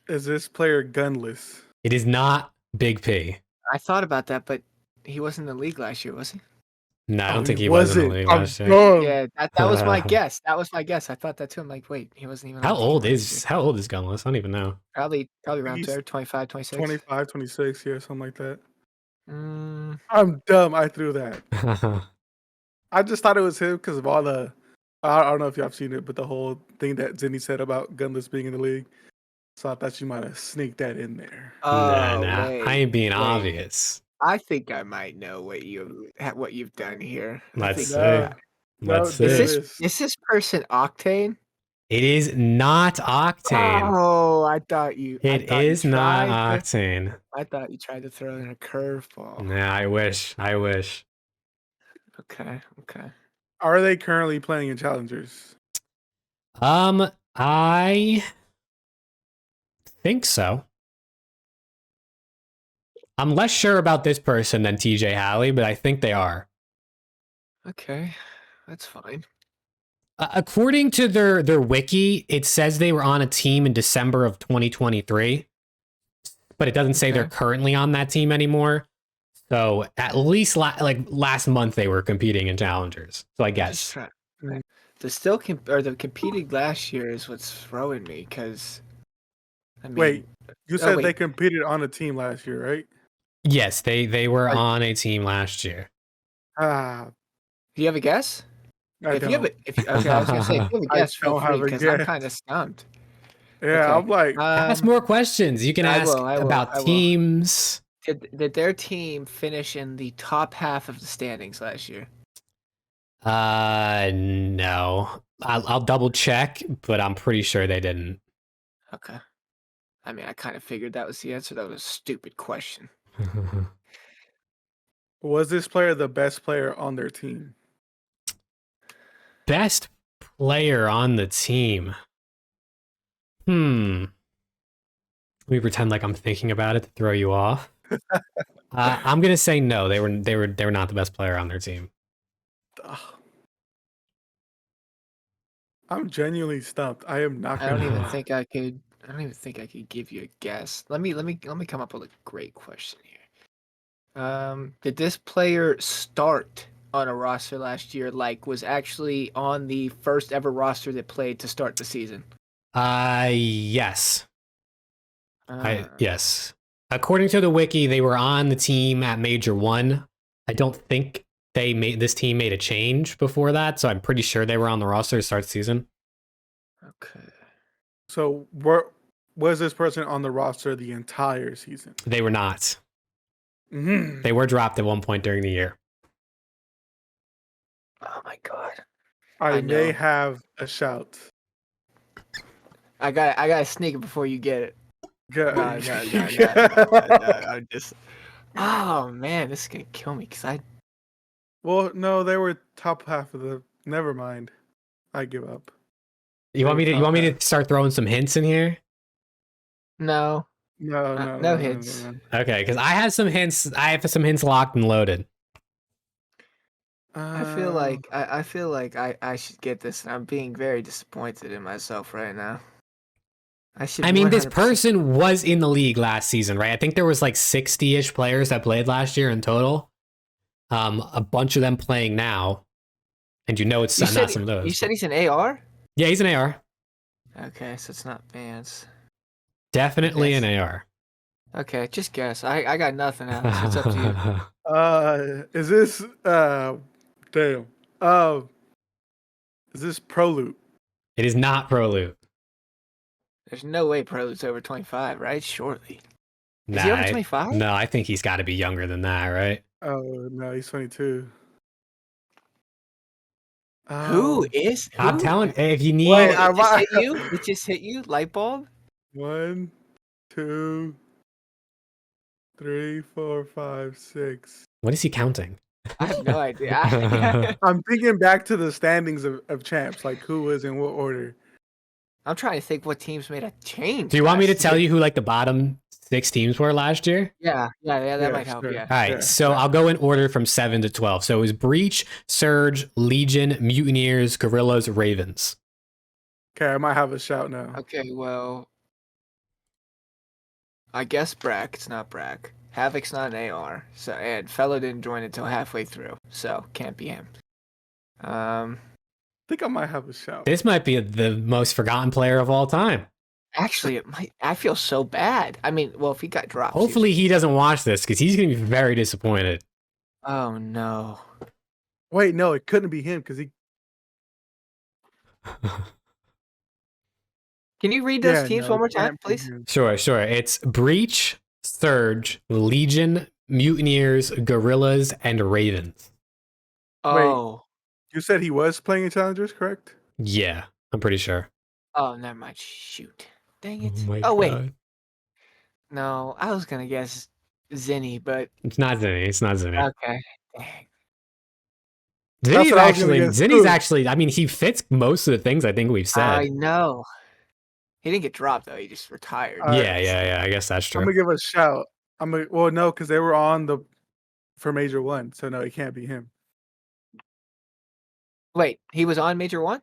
Is this player gunless? It is not Big P. I thought about that, but he wasn't in the league last year, was he? No, I Oh, don't think he he was in the wasn't. league I'm last year. dumb. Yeah, that was my guess. That was my guess. I thought that too. I'm like, wait, he wasn't even on How the team old last year. is Gunless? I don't even know. Probably around He's there, 25, 26. 25, 26, yeah, something like that. Mm, I'm dumb. I threw that. I just thought it was him because of all the. I don't know if y'all have seen it, but the whole thing that Zinni said about Gunless being in the league. So I thought you might have sneaked that in there. Nah, oh, I wait, ain't being wait. obvious. I think I might know what you've done here. I Let's think see. No, Let's no, see. is this person Octane? It is not Octane. Oh, I thought you It not tried to. Octane. I thought you tried to throw in a curveball. Nah, I wish. Okay, okay. Are they currently playing in challengers? I think so. I'm less sure about this person than TJ Halley, but I think they are. Okay, that's fine. According to their wiki, it says they were on a team in December of 2023, but it doesn't say they're Okay. currently on that team anymore. So at least last month they were competing in challengers. So I guess. The competing last year is what's throwing me because I mean, Wait, you said wait. they competed on a team last year, right? Yes, they were Like- on a team last year. Ah, Do you have a guess? I If don't. you have okay, I was gonna say if you have a I guess, feel don't free have a because I'm guess. kind of stumped. Yeah, Okay. I'm like, Ask more questions. You can I ask will, I will, about I will. teams. Did their team finish in the top half of the standings last year? No. I'll double check, but I'm pretty sure they didn't. Okay. I mean, I kind of figured that was the answer. That was a stupid question. was this player the best player on their team? Best player on the team. Let me pretend like I'm thinking about it to throw you off. I'm gonna say no. They were not the best player on their team. Ugh. I'm genuinely stumped. I am not. I don't Gonna even lie. think I could. I don't even think I could give you a guess. Let me come up with a great question here. Did this player start on a roster last year? Like, was actually on the first ever roster that played to start the season? Yes. Uh, Yes. According to the wiki, they were on the team at Major 1. I don't think this team made a change before that, so I'm pretty sure they were on the roster to start the season. Okay. So, was this person on the roster the entire season? They were not. Mm-hmm. They were dropped at one point during the year. Oh my god. I may know. have a shout. I gotta sneak it before you get it. Go- No. I'm just. Oh man, this is gonna kill me because I. Well, no, they were top half of the. Never mind. I give up. You want me to start throwing some hints in here? No. No hints. No. Okay, because I have some hints. I have some hints locked and loaded. I feel like I should get this, and I'm being very disappointed in myself right now. I mean, this 100%. person was in the league last season, right? I think there was like 60-ish players that played last year in total. A bunch of them playing now, and it's not some of those. You said he's an AR? Yeah, he's an AR. Okay, so it's not Vance. Definitely an AR. Okay, just guess. I got nothing else. It's up to you. Is this damn. Is this Pro Loot? It is not Pro Loot. There's no way Prolute's over 25, right? Surely. Nah, Is he over 25? No, I think he's got to be younger than that, right? Oh no, he's 22. Who is? Who? I'm telling. If you need, Wait, it just hit you. It just hit you. Light bulb. 1, 2, 3, 4, 5, 6. what is he counting? I have no idea. I'm thinking back to the standings of champs, like who was in what order. I'm trying to think what teams made a change. Do you want me to last tell year. you who like the bottom 6 teams were last year? Yeah, that Yeah, might help. sure. Yeah. All right, Yeah, so yeah. I'll go in order from 7 to 12. So it was Breach, Surge, Legion, Mutineers, Guerrillas, Ravens. Okay, I might have a shout now. Okay, well, I guess Brack. It's not Brack. Havoc's not an AR. So and Fellow didn't join until halfway through, so can't be him. I think I might have a shout. This might be the most forgotten player of all time. Actually, it might. I feel so bad. I mean, well, if he got dropped. Hopefully he doesn't watch this because he's going to be very disappointed. Oh no. Wait, no, it couldn't be him because he. Can you read those teams no, one more it can't time, be please? him. Sure. It's Breach, Surge, Legion, Mutineers, Gorillas, and Ravens. Oh. You said he was playing in Challengers, correct? Yeah, I'm pretty sure. Oh, never mind. Shoot. Dang it. my Oh, wait. God. No, I was gonna guess Zinni, but It's not Zinni. It's not Zinni. okay. Dang. That's what I was gonna guess, Zinni's too. actually, I mean, he fits most of the things I think we've said. I know. He didn't get dropped though. He just retired. Yeah. I guess that's true. I'm gonna give a shout. Well, no, because they were on for Major 1, so no, it can't be him. Wait, he was on Major 1?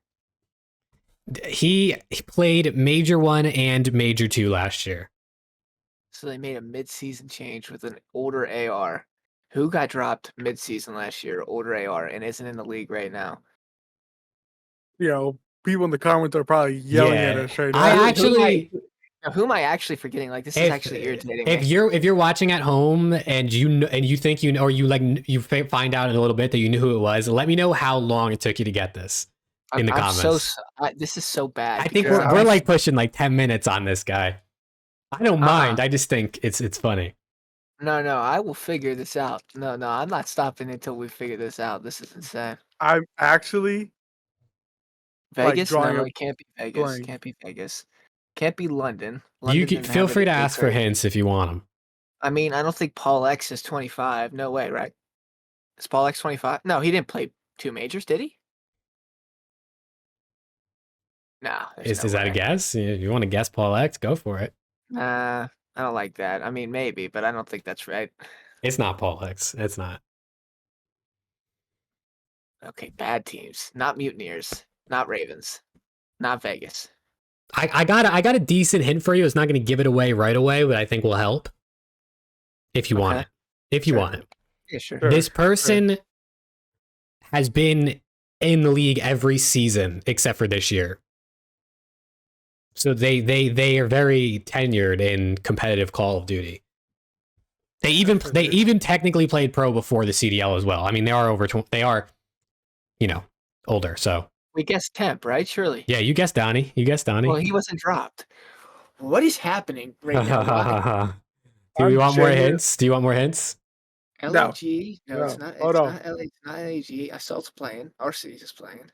He played Major 1 and Major 2 last year. So they made a mid-season change with an older AR. Who got dropped mid-season last year, older AR, and isn't in the league right now? You know, people in the comments are probably yelling at us right now. Who am I actually forgetting? Like, this is actually irritating if me. you're watching at home and you think you find out in a little bit that you knew who it was, let me know how long it took you to get this in the comments. This is so bad. I think we're like pushing like 10 minutes on this guy. I don't mind. I just think it's funny. No, I will figure this out. No, I'm not stopping until we figure this out. This is insane. I'm actually Vegas? drawing No, a it can't be Vegas. blank. Can't be Vegas. Can't be London. You can feel free to ask for hints if you want them. I mean, I don't think Paul X is 25. No way, right? Is Paul X 25? No, he didn't play 2 majors, did he? No. Is that a guess? If you want to guess Paul X, go for it. I don't like that. I mean, maybe, but I don't think that's right. It's not Paul X. It's not. Okay, bad teams. Not Mutineers. Not Ravens. Not Vegas. I got a decent hint for you. It's not going to give it away right away, but I think will help if you want it. If you want it. Yeah, sure. This person has been in the league every season except for this year. So they are very tenured in competitive Call of Duty. They even technically played pro before the CDL as well. I mean, they are older, so. We guessed Temp, right? Surely. Yeah, you guessed Donnie. Well, he wasn't dropped. What is happening right now? Do you want more hints? LAG? No, it's not. Hold on. It's not LAG. Assault's playing. RC's is playing.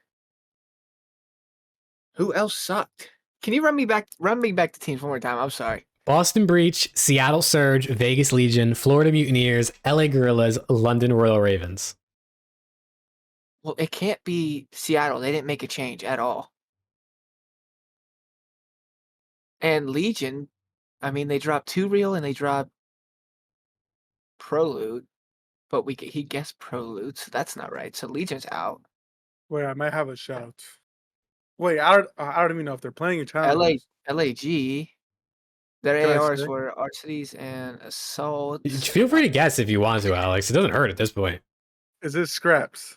Who else sucked? Can you run me back to teams one more time? I'm sorry. Boston Breach, Seattle Surge, Vegas Legion, Florida Mutineers, LA Gorillas, London Royal Ravens. Well, it can't be Seattle. They didn't make a change at all. And Legion, I mean, they dropped 2 real and they dropped Proloot, but he guessed Proloot, so that's not right. So Legion's out. Wait, I might have a shout. Wait, I don't even know if they're playing in Challengers. LAG. Their ARs were Arcities and Assault. Feel free to guess if you want to, Alex. It doesn't hurt at this point. Is this Scraps?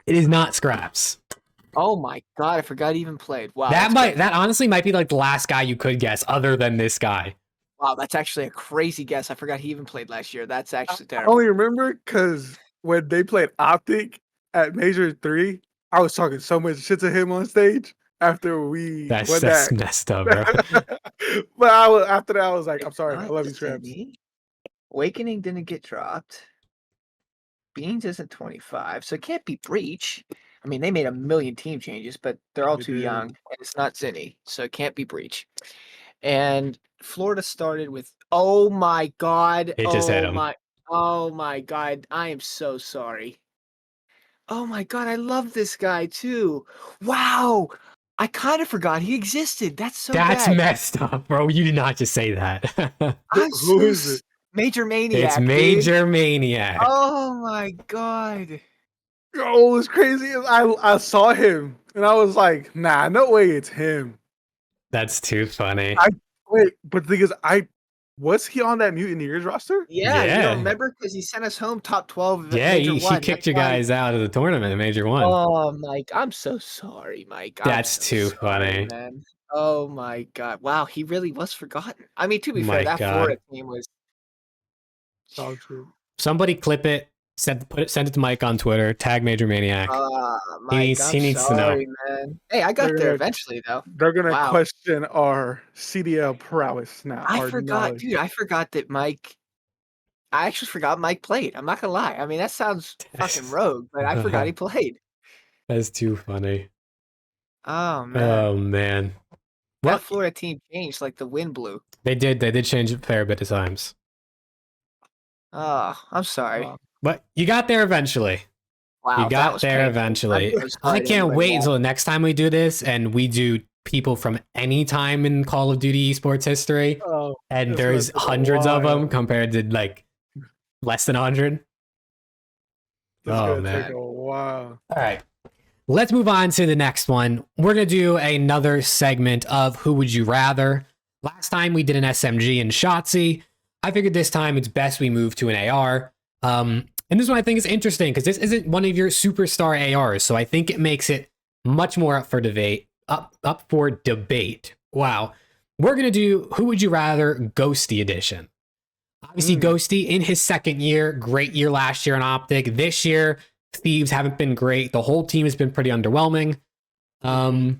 It is not Scraps. Oh my God, I forgot he even played. Wow. That honestly might be like the last guy you could guess other than this guy. Wow, that's actually a crazy guess. I forgot he even played last year. That's actually I terrible. only remember because when they played Optic at Major 3, I was talking so much shit to him on stage after we That's won that. messed up, bro. But after that, I was like, I'm sorry, I love you, Scraps. Awakening didn't get dropped. Beans isn't 25, so it can't be Breach. I mean, they made a million team changes, but they're all too young, and it's not Zinni, so it can't be Breach. And Florida started with, oh my God. It just hit him. Oh my God. I am so sorry. Oh my God. I love this guy too. Wow. I kind of forgot he existed. That's bad. Messed up, bro. You did not just say that. Who is it? Major Maniac. It's Major Maniac. Oh my God. Oh, it's crazy. I saw him and I was like, nah, no way it's him. That's too funny. But the thing is, I Was he on that Mutineers roster? Yeah, you don't Yeah. remember? Because he sent us home top 12 Yeah, Major he 1. kicked That's you why. guys out of the tournament in Major 1. Oh, Mike, I'm so sorry, Mike. I'm That's so too sorry, funny. man. Oh my God. Wow, he really was forgotten. I mean, to be fair, My that Florida God. team was. Dog shit. Somebody clip it, send it to Mike on Twitter, tag Major Maniac. Mike, I'm He needs to know. sorry, man. Hey, I got They're there gonna eventually, though. they're gonna Wow. question our CDL prowess now, I our forgot, knowledge. dude. I forgot that Mike. I actually forgot Mike played. I'm not gonna lie. I mean, that sounds fucking rogue, but I forgot he played. That's too funny. Oh man, Oh man. that Well, Florida team changed like the wind blew. they did change a fair bit of times. Oh, I'm sorry. But you got there eventually. You Wow, that got was there painful. I'm eventually. so I sorry to can't everybody wait out. until the next time we do this and we do people from any time in Call of Duty esports history. Oh, And it's gonna there's take a hundreds of them while. compared to like less than 100. It's Oh, gonna man. take a while. All right. Let's move on to the next one. We're going to do another segment of Who Would You Rather. Last time we did an SMG and Shotzi. I figured this time it's best we move to an AR. And this one I think is interesting because this isn't one of your superstar ARs. So I think it makes it much more up for debate. Up for debate. Wow. We're going to do Who Would You Rather Ghosty Edition. Obviously, Ghosty in his second year, great year last year in Optic. This year, Thieves haven't been great. The whole team has been pretty underwhelming. And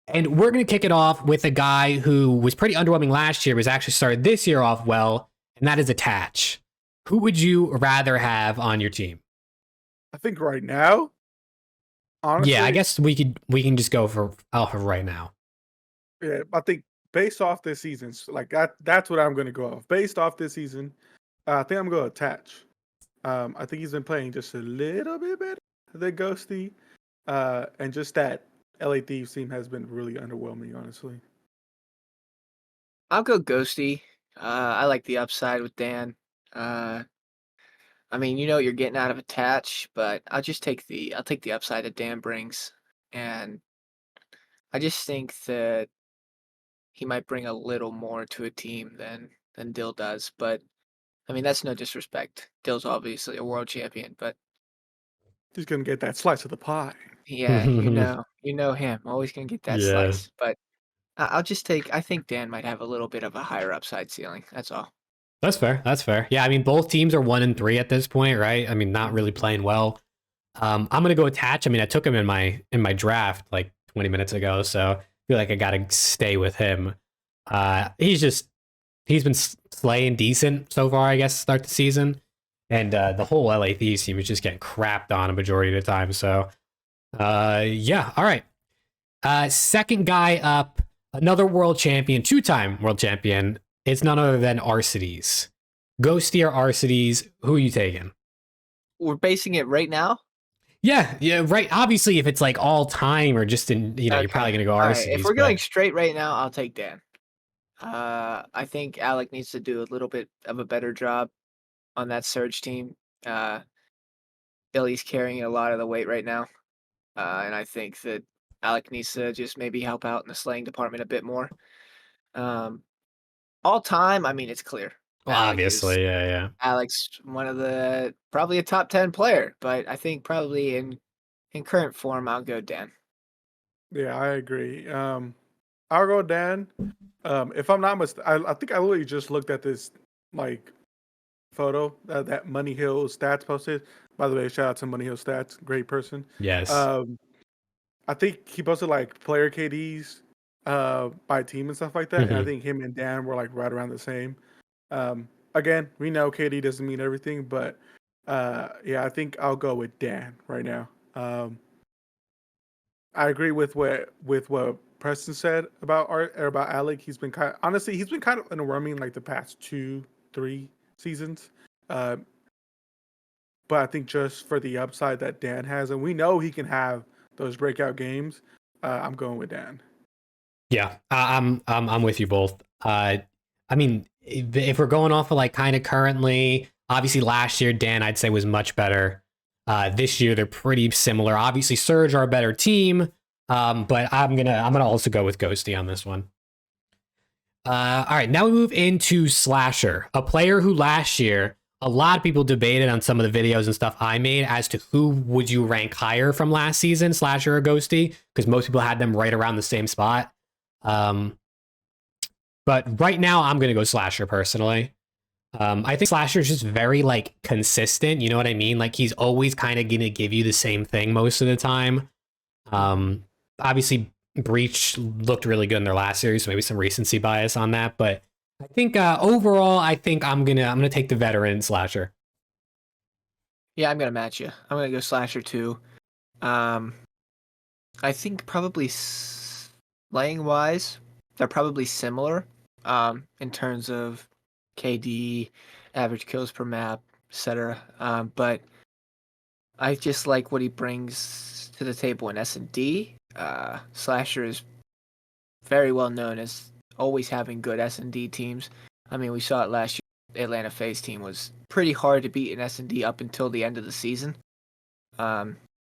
we're going to kick it off with a guy who was pretty underwhelming last year, but has actually started this year off well, and that is Attach. Who would you rather have on your team? I think right now, honestly, Yeah, I guess we can just go for Alpha right now. yeah, I think based off this season, like that's what I'm gonna go off. Based off this season, I think I'm gonna Attach. I think he's been playing just a little bit better than Ghosty. And just that LA Thieves team has been really underwhelming, honestly. I'll go Ghosty. I like the upside with Dan. Uh, I mean, you know what you're getting out of Attach, but I'll take the upside that Dan brings, and I just think that he might bring a little more to a team than Dill does. But I mean, that's no disrespect. Dill's obviously a world champion, but He's gonna get that slice of the pie. yeah, you know him, always gonna get that Yeah, slice. But I'll just take. I think Dan might have a little bit of a higher upside ceiling. That's all. that's fair. That's fair. Yeah, I mean, both teams are 1-3 at this point, right? I mean, not really playing well. I'm gonna go Attach. I mean, I took him in my draft like 20 minutes ago, so I feel like I gotta stay with him. He's been slaying decent so far, I guess, to start the season, and the whole LA Thieves team is just getting crapped on a majority of the time. So, yeah, all right. Second guy up, another world champion, two-time world champion. It's none other than Arcides. Ghosty or Arcides, who are you taking? We're basing it right now. Yeah, right. Obviously, if it's like all time or just in, you're Okay. probably gonna go All right. Arcides. If we're going straight right now, I'll take Dan. I think Alec needs to do a little bit of a better job on that surge team. Billy's carrying a lot of the weight right now, and I think that Alec needs to just maybe help out in the slaying department a bit more. All time, I mean, it's clear. well, obviously, yeah. Alex, one of the probably a top 10 player, but I think probably in current form, I'll go Dan. Yeah, I agree. I'll go Dan. If I'm not mistaken, I think I literally just looked at this like photo that Money Hill Stats posted. By the way, shout out to Money Hill Stats, great person. Yes. I think he posted like player KDs by team and stuff like that. And I think him and Dan were like right around the same. Again, we know KD doesn't mean everything, but yeah, I think I'll go with Dan right now. I agree with what Preston said about about Alec. He's been honestly underwhelming like the past 2-3 seasons. But I think just for the upside that Dan has, and we know he can have those breakout games, I'm going with Dan. Yeah, I'm with you both. I mean, if we're going off of like kind of currently, obviously last year Dan I'd say was much better. This year they're pretty similar. Obviously Surge are a better team, but I'm gonna also go with Ghosty on this one. All right, now we move into Slasher, a player who last year a lot of people debated on some of the videos and stuff I made as to who would you rank higher from last season, Slasher or Ghosty, because most people had them right around the same spot. But right now, I'm gonna go Slasher personally. I think Slasher is just very like consistent. You know what I mean? Like he's always kind of gonna give you the same thing most of the time. Obviously, Breach looked really good in their last series, so maybe some recency bias on that. But I think overall, I think I'm gonna take the veteran Slasher. Yeah, I'm gonna match you. I'm gonna go Slasher too. I think probably slaying wise, they're probably similar. In terms of KD, average kills per map, etc. But I just like what he brings to the table in S&D. Slasher is very well known as always having good S&D teams. I mean, we saw it last year. Atlanta FaZe team was pretty hard to beat in S&D up until the end of the season.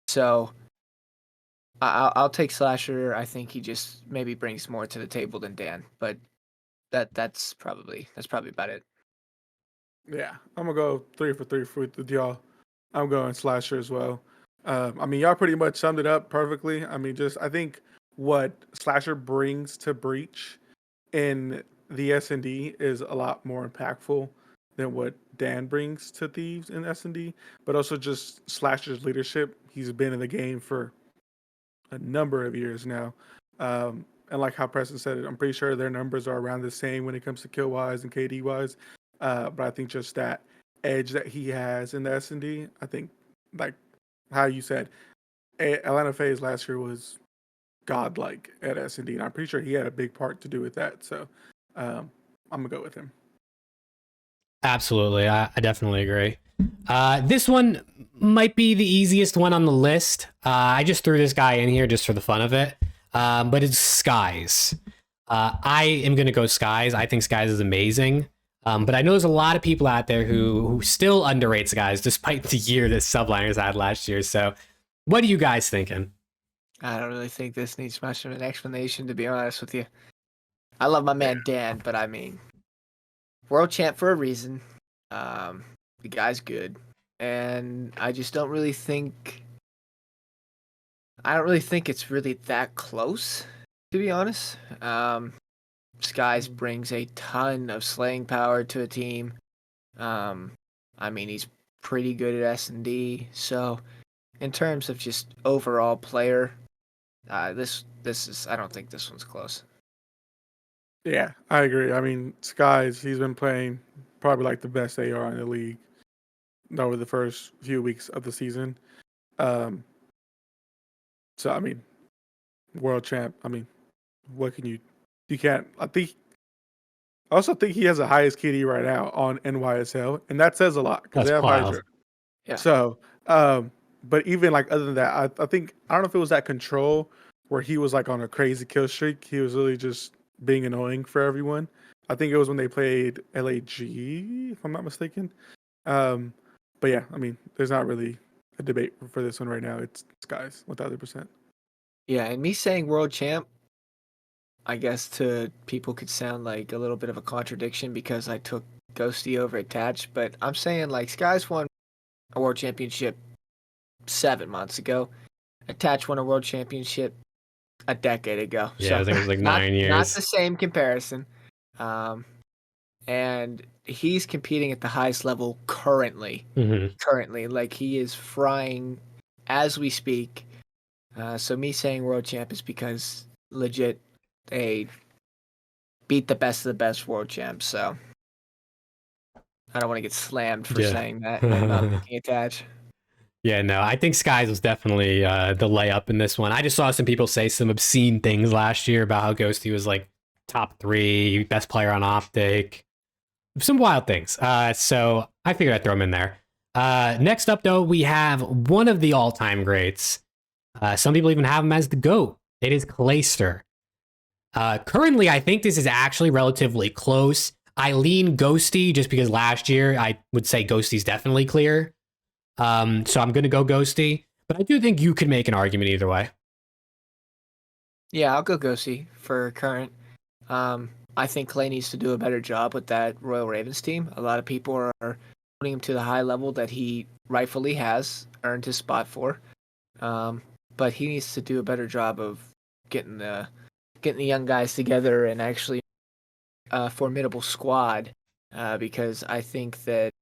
So I'll take Slasher. I think he just maybe brings more to the table than Dan, but that's probably about it. Yeah, I'm gonna go 3 for 3 with y'all. I'm going Slasher as well. I mean, y'all pretty much summed it up perfectly. I mean, I think what Slasher brings to Breach in the S&D is a lot more impactful than what Dan brings to Thieves in S&D, but also just Slasher's leadership. He's been in the game for a number of years now. And like how Preston said it, I'm pretty sure their numbers are around the same when it comes to kill wise and KD wise. But I think just that edge that he has in the S&D, I think, like how you said, Atlanta FaZe last year was godlike at S&D, and I'm pretty sure he had a big part to do with that. So I'm gonna go with him. Absolutely, I definitely agree. This one might be the easiest one on the list. I just threw this guy in here just for the fun of it. But it's Skies. I am going to go Skies. I think Skies is amazing. But I know there's a lot of people out there who still underrate Skies despite the year that Subliners had last year. So what are you guys thinking? I don't really think this needs much of an explanation, to be honest with you. I love my man Dan, but I mean, world champ for a reason. The guy's good, and I just don't really think. I don't really think it's really that close, to be honest. Skies brings a ton of slaying power to a team. I mean, he's pretty good at S&D. So, in terms of just overall player, this is. I don't think this one's close. Yeah, I agree. I mean, Skies, he's been playing probably like the best AR in the league over the first few weeks of the season. So I mean, world champ. I mean, what can you can't. I also think he has the highest KD right now on NYSL, and that says a lot because they have Hydra. Yeah. So, but even like other than that, I think I don't know if it was that control where he was like on a crazy kill streak. He was really just being annoying for everyone. I think it was when they played LAG, if I'm not mistaken. But yeah, I mean, there's not really a debate for this one right now. It's Skies 1,000%. Yeah, and me saying world champ, I guess to people could sound like a little bit of a contradiction because I took Ghosty over attached, but I'm saying like Skies won a world championship 7 months ago. Attach won a world championship a decade ago. Yeah, so I think it was like 9 years. Not the same comparison. And he's competing at the highest level currently. Mm-hmm. Currently, like he is frying as we speak. So me saying world champ is because legit they beat the best of the best world champs. So I don't want to get slammed for saying that and not picking attach. Yeah, no, I think Skies was definitely the layup in this one. I just saw some people say some obscene things last year about how Ghosty was like top 3, best player on Optic. Some wild things. So I figured I'd throw him in there. Next up, though, we have one of the all-time greats. Some people even have him as the GOAT. It is Clayster. Currently, I think this is actually relatively close. I lean Ghosty just because last year I would say Ghosty's definitely clear. So I'm going to go Ghosty. But I do think you could make an argument either way. Yeah, I'll go Ghosty for current. I think Clay needs to do a better job with that Royal Ravens team. A lot of people are putting him to the high level that he rightfully has earned his spot for. But he needs to do a better job of getting the young guys together and actually a formidable squad. Because I think that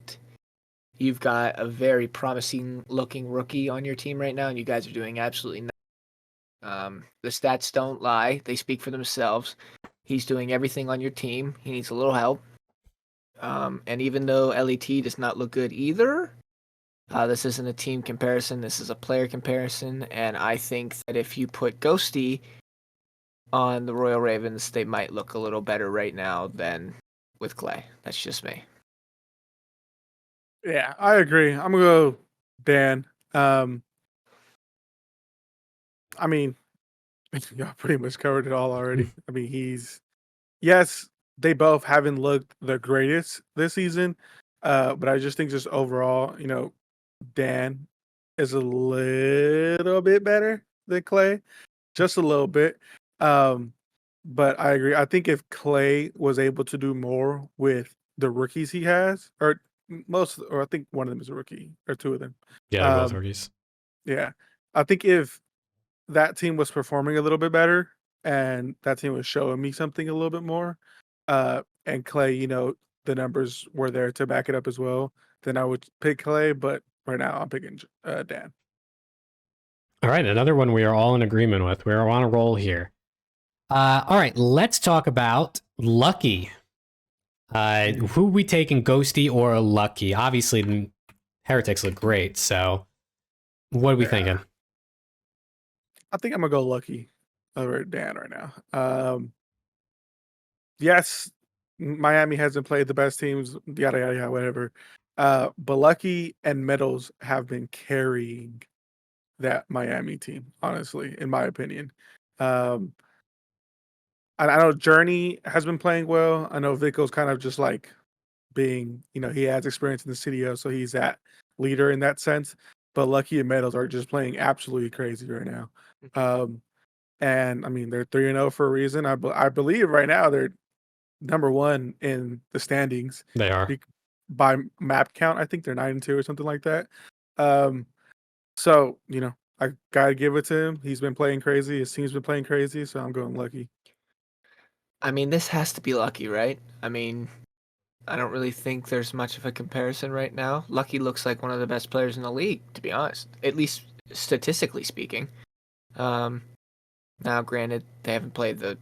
you've got a very promising looking rookie on your team right now, and you guys are doing absolutely nothing. The stats don't lie; they speak for themselves. He's doing everything on your team. He needs a little help. And even though LET does not look good either, this isn't a team comparison. This is a player comparison. And I think that if you put Ghosty on the Royal Ravens, they might look a little better right now than with Clay. That's just me. Yeah, I agree. I'm gonna go Dan. I mean, y'all pretty much covered it all already. I mean, yes, they both haven't looked the greatest this season, but I just think just overall, Dan is a little bit better than Clay, just a little bit. But I agree. I think if Clay was able to do more with the rookies he has, or I think one of them is a rookie, or two of them. Yeah, they're both Um, rookies. yeah, I think if that team was performing a little bit better and that team was showing me something a little bit more, and Clay, the numbers were there to back it up as well, then I would pick Clay. But right now, I'm picking Dan. All right, another one we are all in agreement with. We're on a roll here. All right, let's talk about Lucky. Who we taking, Ghosty or Lucky? Obviously, the Heretics look great. So, what are we thinking? I think I'm gonna go Lucky over Dan right now. Yes, Miami hasn't played the best teams, yada yada yada, whatever. But Lucky and Meadows have been carrying that Miami team, honestly, in my opinion. Um, I know Journey has been playing well. I know Vico's kind of just like being, he has experience in the CDL, so he's that leader in that sense. But Lucky and Meadows are just playing absolutely crazy right now. And I mean, they're 3-0 for a reason. I believe right now they're number one in the standings. They are. By map count, I think they're 9-2 or something like that. So, I gotta give it to him. He's been playing crazy. His team's been playing crazy, so I'm going Lucky. I mean, this has to be Lucky, right? I mean, I don't really think there's much of a comparison right now. Lucky looks like one of the best players in the league, to be honest, at least statistically speaking. Now, granted, they haven't played the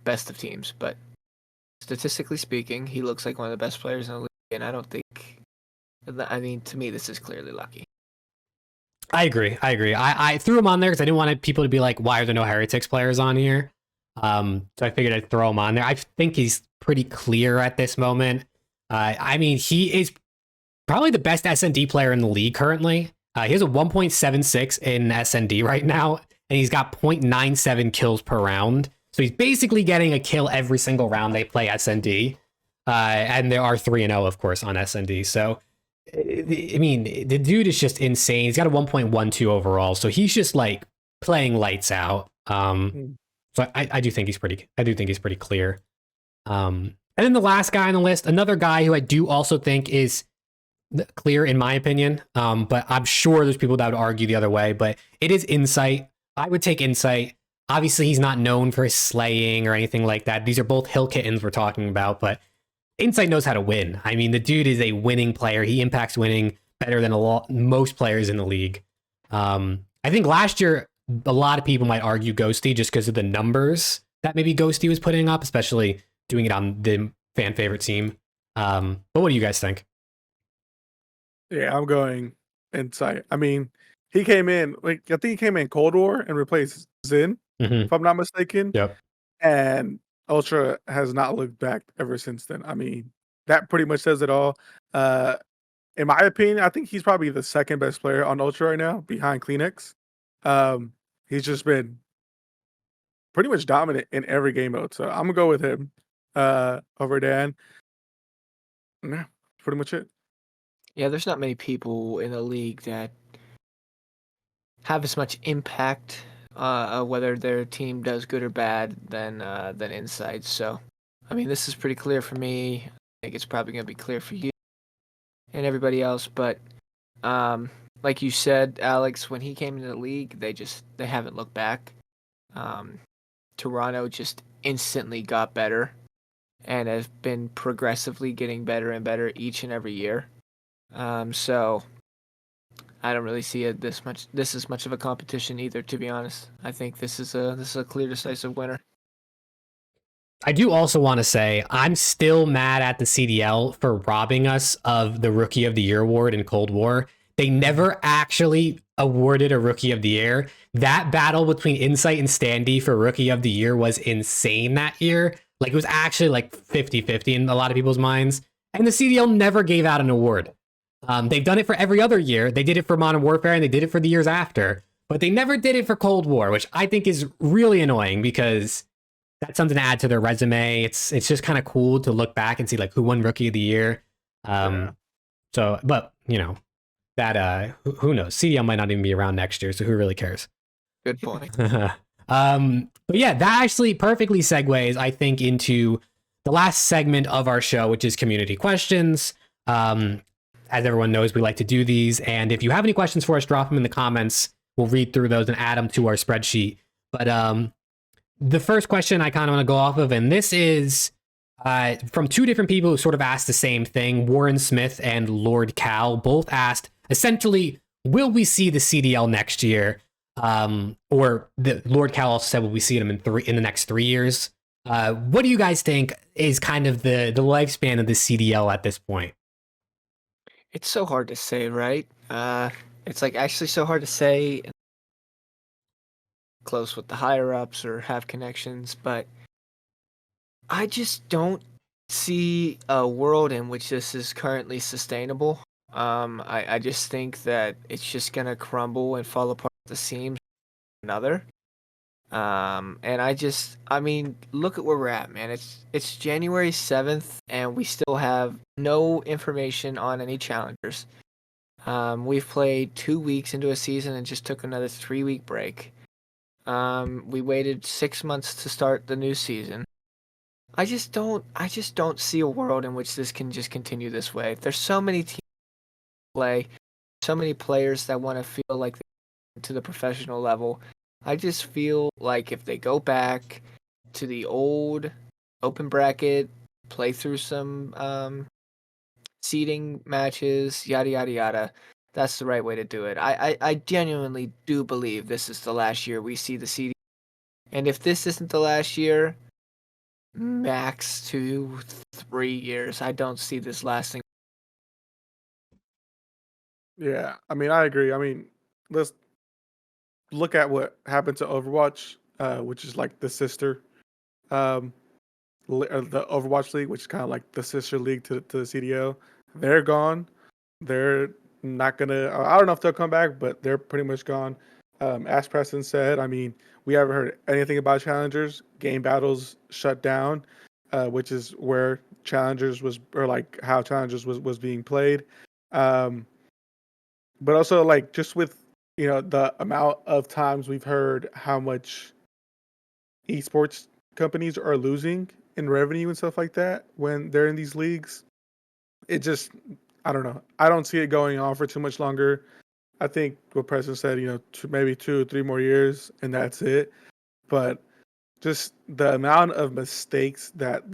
best of teams, but statistically speaking, he looks like one of the best players in the league, and I don't think. I mean, to me, this is clearly Lucky. I agree. I threw him on there because I didn't want people to be like, why are there no Heretics players on here? So I figured I'd throw him on there. I think he's pretty clear at this moment. I mean, he is probably the best SND player in the league currently. He has a 1.76 in SND right now, and he's got 0.97 kills per round. So he's basically getting a kill every single round they play SND. And there are 3-0, of course, on SND. So, I mean, the dude is just insane. He's got a 1.12 overall. So he's just like playing lights out. So I do think he's pretty clear. And then the last guy on the list, another guy who I do also think is clear in my opinion, but I'm sure there's people that would argue the other way, but it is Insight. I would take Insight. Obviously, he's not known for his slaying or anything like that. These are both hill kittens we're talking about, but Insight knows how to win. I mean, the dude is a winning player. He impacts winning better than most players in the league. I think last year, a lot of people might argue Ghosty just because of the numbers that maybe Ghosty was putting up, especially doing it on the fan favorite team. But what do you guys think? Yeah, I'm going Insight. I mean, he came in, I think he came in Cold War and replaced Zen, if I'm not mistaken. Yep. And Ultra has not looked back ever since then. I mean, that pretty much says it all. In my opinion, I think he's probably the second best player on Ultra right now, behind Kleenex. He's just been pretty much dominant in every game mode. So I'm gonna go with him over Dan. Yeah, pretty much it. Yeah, there's not many people in the league that have as much impact, whether their team does good or bad, than Insight. So I mean, this is pretty clear for me. I think it's probably going to be clear for you and everybody else. But like you said, Alex, when he came into the league, they haven't looked back. Toronto just instantly got better and has been progressively getting better and better each and every year. So I don't really see this is much of a competition either, to be honest. I think this is a clear, decisive winner. I do also want to say I'm still mad at the CDL for robbing us of the Rookie of the Year award in Cold War. They never actually awarded a Rookie of the Year. That battle between Insight and Standy for Rookie of the Year was insane that year. Like, it was actually like 50-50 in a lot of people's minds. And the CDL never gave out an award. They've done it for every other year. They did it for Modern Warfare and they did it for the years after. But they never did it for Cold War, which I think is really annoying because that's something to add to their resume. It's just kind of cool to look back and see like who won Rookie of the Year. So, but you know, that who knows? CDL might not even be around next year, so who really cares? Good point. But yeah, that actually perfectly segues, I think, into the last segment of our show, which is community questions. As everyone knows, we like to do these, and if you have any questions for us, drop them in the comments. We'll read through those and add them to our spreadsheet. But the first question I kind of want to go off of, and this is from two different people who sort of asked the same thing. Warren Smith and Lord Cal both asked, essentially, will we see the CDL next year? Or the Lord Cal also said, will we see them in the next 3 years? What do you guys think is kind of the lifespan of the CDL at this point? It's so hard to say, right? It's like actually so hard to say. Close with the higher ups or have connections, but I just don't see a world in which this is currently sustainable. I just think that it's just gonna crumble and fall apart at the seams. Another. And I mean, look at where we're at, man. It's January 7th, and we still have no information on any challengers. We've played 2 weeks into a season and just took another 3-week break. We waited 6 months to start the new season. I just don't see a world in which this can just continue this way. There's so many teams to play, so many players that want to feel like they're to the professional level. I just feel like if they go back to the old open bracket, play through some seeding matches, yada yada yada, that's the right way to do it. I genuinely do believe this is the last year we see the seeding. And if this isn't the last year, max 2-3 years. I don't see this lasting. Yeah, I mean, I agree. I mean, let's look at what happened to Overwatch, which is like the sister, um, the Overwatch League, which is kind of like the sister league to the CDL. They're gone. They're not gonna. I don't know if they'll come back, but they're pretty much gone. As Preston said, I mean, we haven't heard anything about challengers. Game battles shut down, which is where challengers was, or like how challengers was being played. But also like just with the amount of times we've heard how much esports companies are losing in revenue and stuff like that when they're in these leagues, it just, I don't know. I don't see it going on for too much longer. I think what Preston said, maybe 2 or 3 more years and that's it. But just the amount of mistakes that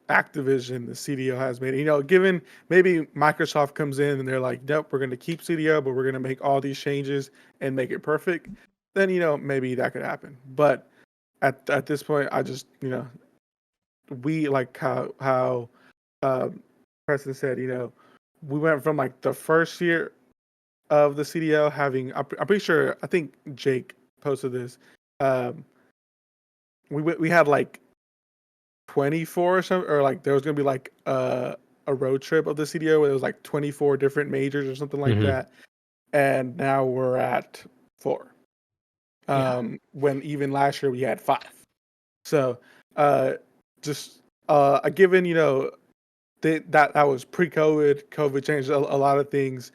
Activision, the CDO has made, given maybe Microsoft comes in and they're like, nope, we're going to keep CDO, but we're going to make all these changes and make it perfect, then, maybe that could happen. But at this point, I just, we like how Preston said, we went from like the first year of the CDL having, I'm pretty sure, I think Jake posted this. We had like 24 or something, or like there was gonna be like a road trip of the CDO where there was like 24 different majors or something like that, and now we're at 4. When even last year we had 5. So just given that was pre-COVID. COVID changed a lot of things,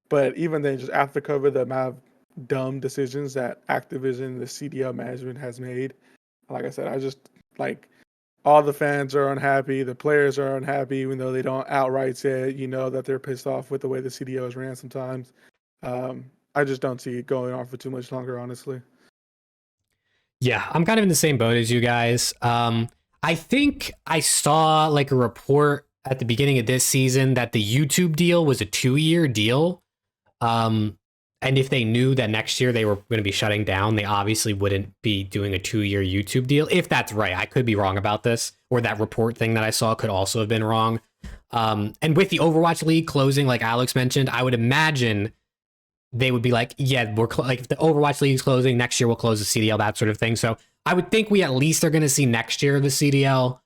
but even then, just after COVID, the amount of dumb decisions that Activision, the CDL management has made. Like I said, I just like all the fans are unhappy, the players are unhappy, even though they don't outright say it. You know that they're pissed off with the way the CDL is ran sometimes. I just don't see it going on for too much longer, honestly. Yeah, I'm kind of in the same boat as you guys. I think I saw like a report at the beginning of this season that the YouTube deal was a 2-year deal. And if they knew that next year they were going to be shutting down, they obviously wouldn't be doing a 2-year YouTube deal. If that's right, I could be wrong about this, or that report thing that I saw could also have been wrong. And with the Overwatch League closing, like Alex mentioned, I would imagine they would be like, yeah, we're like if the Overwatch League is closing next year, we'll close the CDL, that sort of thing. So I would think we at least are going to see next year the CDL.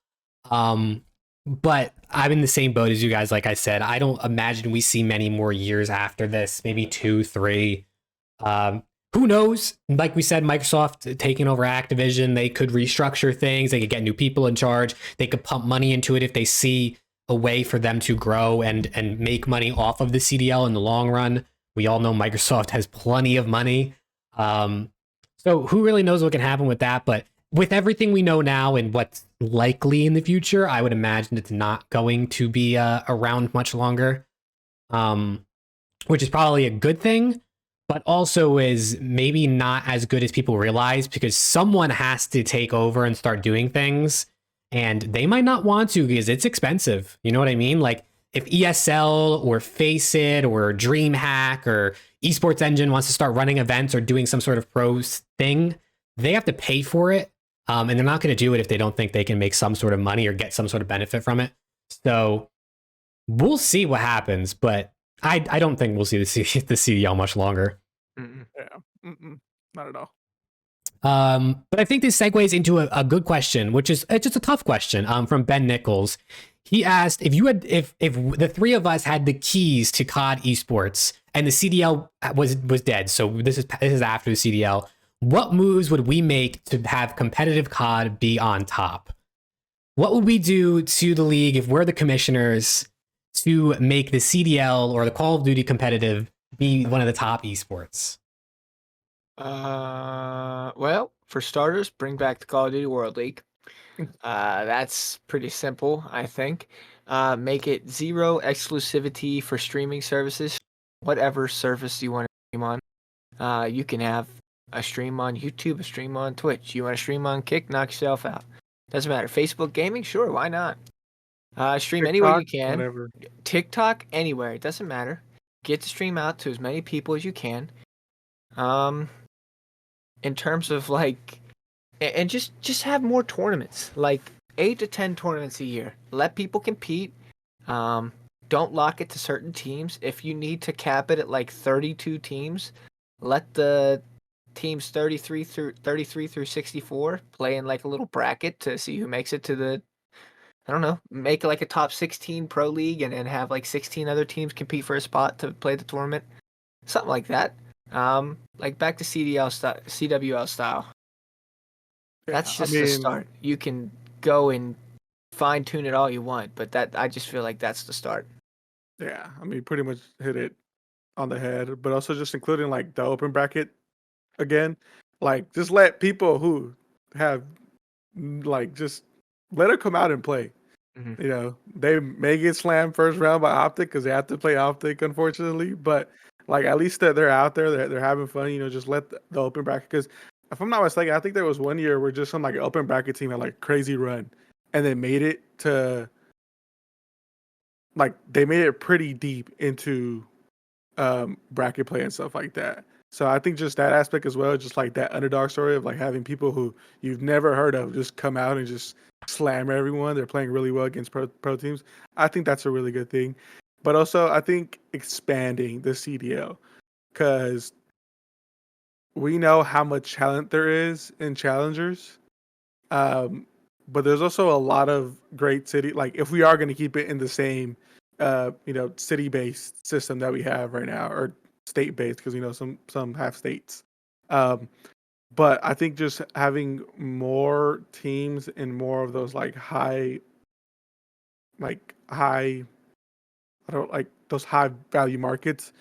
But I'm in the same boat as you guys. Like I said, I don't imagine we see many more years after this, maybe 2, 3. Who knows? Like we said, Microsoft taking over Activision, they could restructure things. They could get new people in charge. They could pump money into it if they see a way for them to grow and make money off of the CDL in the long run. We all know Microsoft has plenty of money. So who really knows what can happen with that? But with everything we know now and what's likely in the future, I would imagine it's not going to be around much longer, which is probably a good thing, but also is maybe not as good as people realize because someone has to take over and start doing things, and they might not want to because it's expensive. You know what I mean? Like if ESL or Faceit or DreamHack or Esports Engine wants to start running events or doing some sort of pros thing, they have to pay for it. And they're not going to do it if they don't think they can make some sort of money or get some sort of benefit from it. So we'll see what happens, but I don't think we'll see the CDL much longer. Yeah, not at all. But I think this segues into a good question, which is just a tough question from Ben Nichols. He asked if the three of us had the keys to COD esports and the CDL was dead. So this is after the CDL. What moves would we make to have competitive COD be on top? What would we do to the league if we're the commissioners to make the CDL or the Call of Duty competitive be one of the top esports? Well, for starters, bring back the Call of Duty World League. That's pretty simple, I think. Make it 0 exclusivity for streaming services. Whatever service you want to stream on. You can have a stream on YouTube, a stream on Twitch. You want to stream on Kick, knock yourself out. Doesn't matter. Facebook gaming, sure, why not? Stream TikTok, anywhere you can. whatever. TikTok, anywhere. It doesn't matter. Get the stream out to as many people as you can. In terms of like, and just have more tournaments, like 8 to 10 tournaments a year. Let people compete. Don't lock it to certain teams. If you need to cap it at like 32 teams, let the teams 33 through 64 play in like a little bracket to see who makes it to the, I don't know, make like a top 16 pro league and have like 16 other teams compete for a spot to play the tournament. Something like that. Like back to CWL style. That's just the start. You can go and fine tune it all you want, but I just feel like that's the start. Yeah, I mean, pretty much hit it on the head, but also just including like the open bracket again. Like, just let people who have like just let it come out and play. Mm-hmm. You know, they may get slammed first round by Optic because they have to play Optic, unfortunately. But like, at least that they're out there, they're having fun. You know, just let the open bracket. Because if I'm not mistaken, I think there was one year where just some like open bracket team had like a crazy run, and they made it to like they made it pretty deep into bracket play and stuff like that. So I think just that aspect as well, just like that underdog story of like having people who you've never heard of just come out and just slam everyone. They're playing really well against pro teams. I think that's a really good thing. But also I think expanding the CDL, because we know how much talent there is in challengers. But there's also a lot of great city. Like if we are going to keep it in the same, city-based system that we have right now, or state-based, because some have states. But I think just having more teams in more of those high, I don't like those high value markets.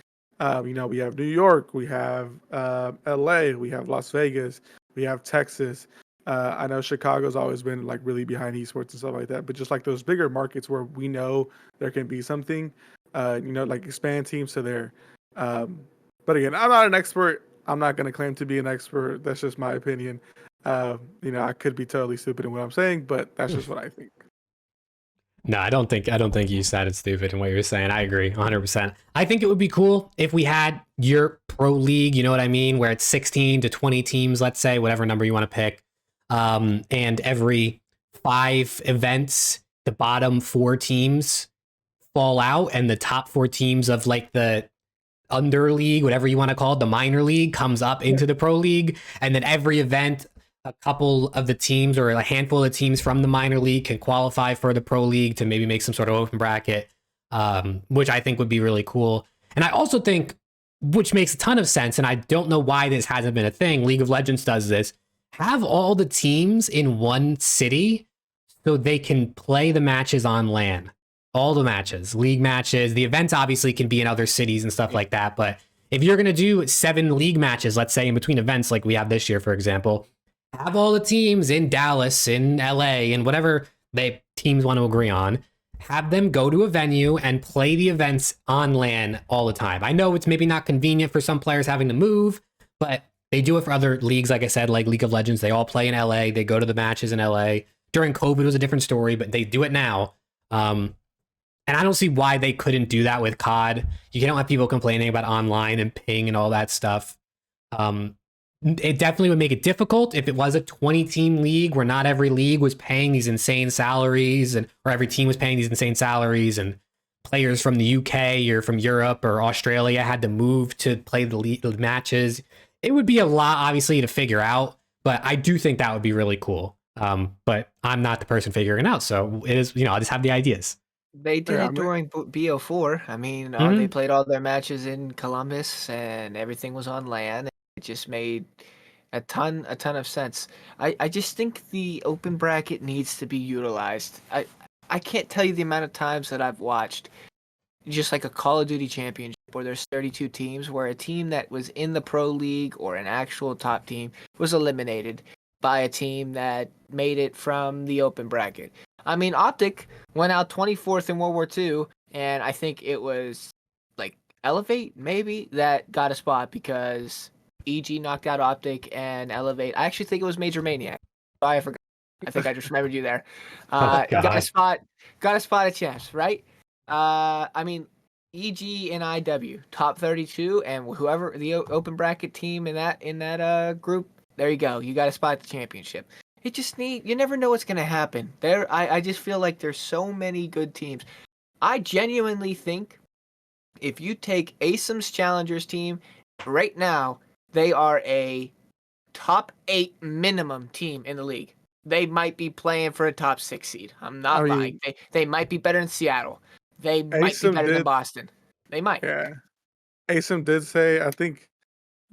We have New York, we have LA, we have Las Vegas, we have Texas. I know Chicago's always been like really behind esports and stuff like that, but just like those bigger markets where we know there can be something, like expand teams to there. Um, but again, I'm not an expert. I'm not going to claim to be an expert. That's just my opinion. I could be totally stupid in what I'm saying, but that's just what I think. No, I don't think you sounded stupid in what you were saying. I agree 100%. I think it would be cool if we had your pro league, you know what I mean, where it's 16 to 20 teams, let's say, whatever number you want to pick. And every 5 events, the bottom 4 teams fall out and the top 4 teams of like the under league, whatever you want to call it, the minor league comes up into the pro league. And then every event, a couple of the teams or a handful of teams from the minor league can qualify for the pro league to maybe make some sort of open bracket, which I think would be really cool. And I also think, which makes a ton of sense, and I don't know why this hasn't been a thing, League of Legends does this, have all the teams in one city so they can play the matches on LAN. All the matches, league matches, the events obviously can be in other cities and stuff like that. But if you're going to do 7 league matches, let's say in between events like we have this year, for example, have all the teams in Dallas, in LA, and whatever they teams want to agree on, have them go to a venue and play the events on LAN all the time. I know it's maybe not convenient for some players having to move, but they do it for other leagues, like I said, like League of Legends. They all play in LA. They go to the matches in LA. During COVID, it was a different story, but they do it now. And I don't see why they couldn't do that with COD. You can't have people complaining about online and ping and all that stuff. It definitely would make it difficult if it was a 20-team league where not every league was paying these insane salaries or every team was paying these insane salaries and players from the UK or from Europe or Australia had to move to play the matches. It would be a lot, obviously, to figure out, but I do think that would be really cool. But I'm not the person figuring it out, so it is, I just have the ideas. They did it during BO4. I mean, they played all their matches in Columbus, and everything was on LAN. It just made a ton of sense. I just think the open bracket needs to be utilized. I can't tell you the amount of times that I've watched just like a Call of Duty championship where there's 32 teams, where a team that was in the pro league or an actual top team was eliminated by a team that made it from the open bracket. I mean, Optic went out 24th in World War II, and I think it was like Elevate, maybe, that got a spot because EG knocked out Optic and Elevate. I actually think it was Major Maniac. Oh, I forgot. I think I just remembered you there. Got a spot at champs, right? I mean, EG and IW, top 32, and whoever the open bracket team in that group, there you go. You got a spot at the championship. You never know what's gonna happen. I just feel like there's so many good teams. I genuinely think if you take ASIM's Challengers team right now, they are a top 8 minimum team in the league. They might be playing for a top 6 seed. I'm not lying. They might be better than Seattle. They might be better than Boston. They might. Yeah. ASIM did say, I think,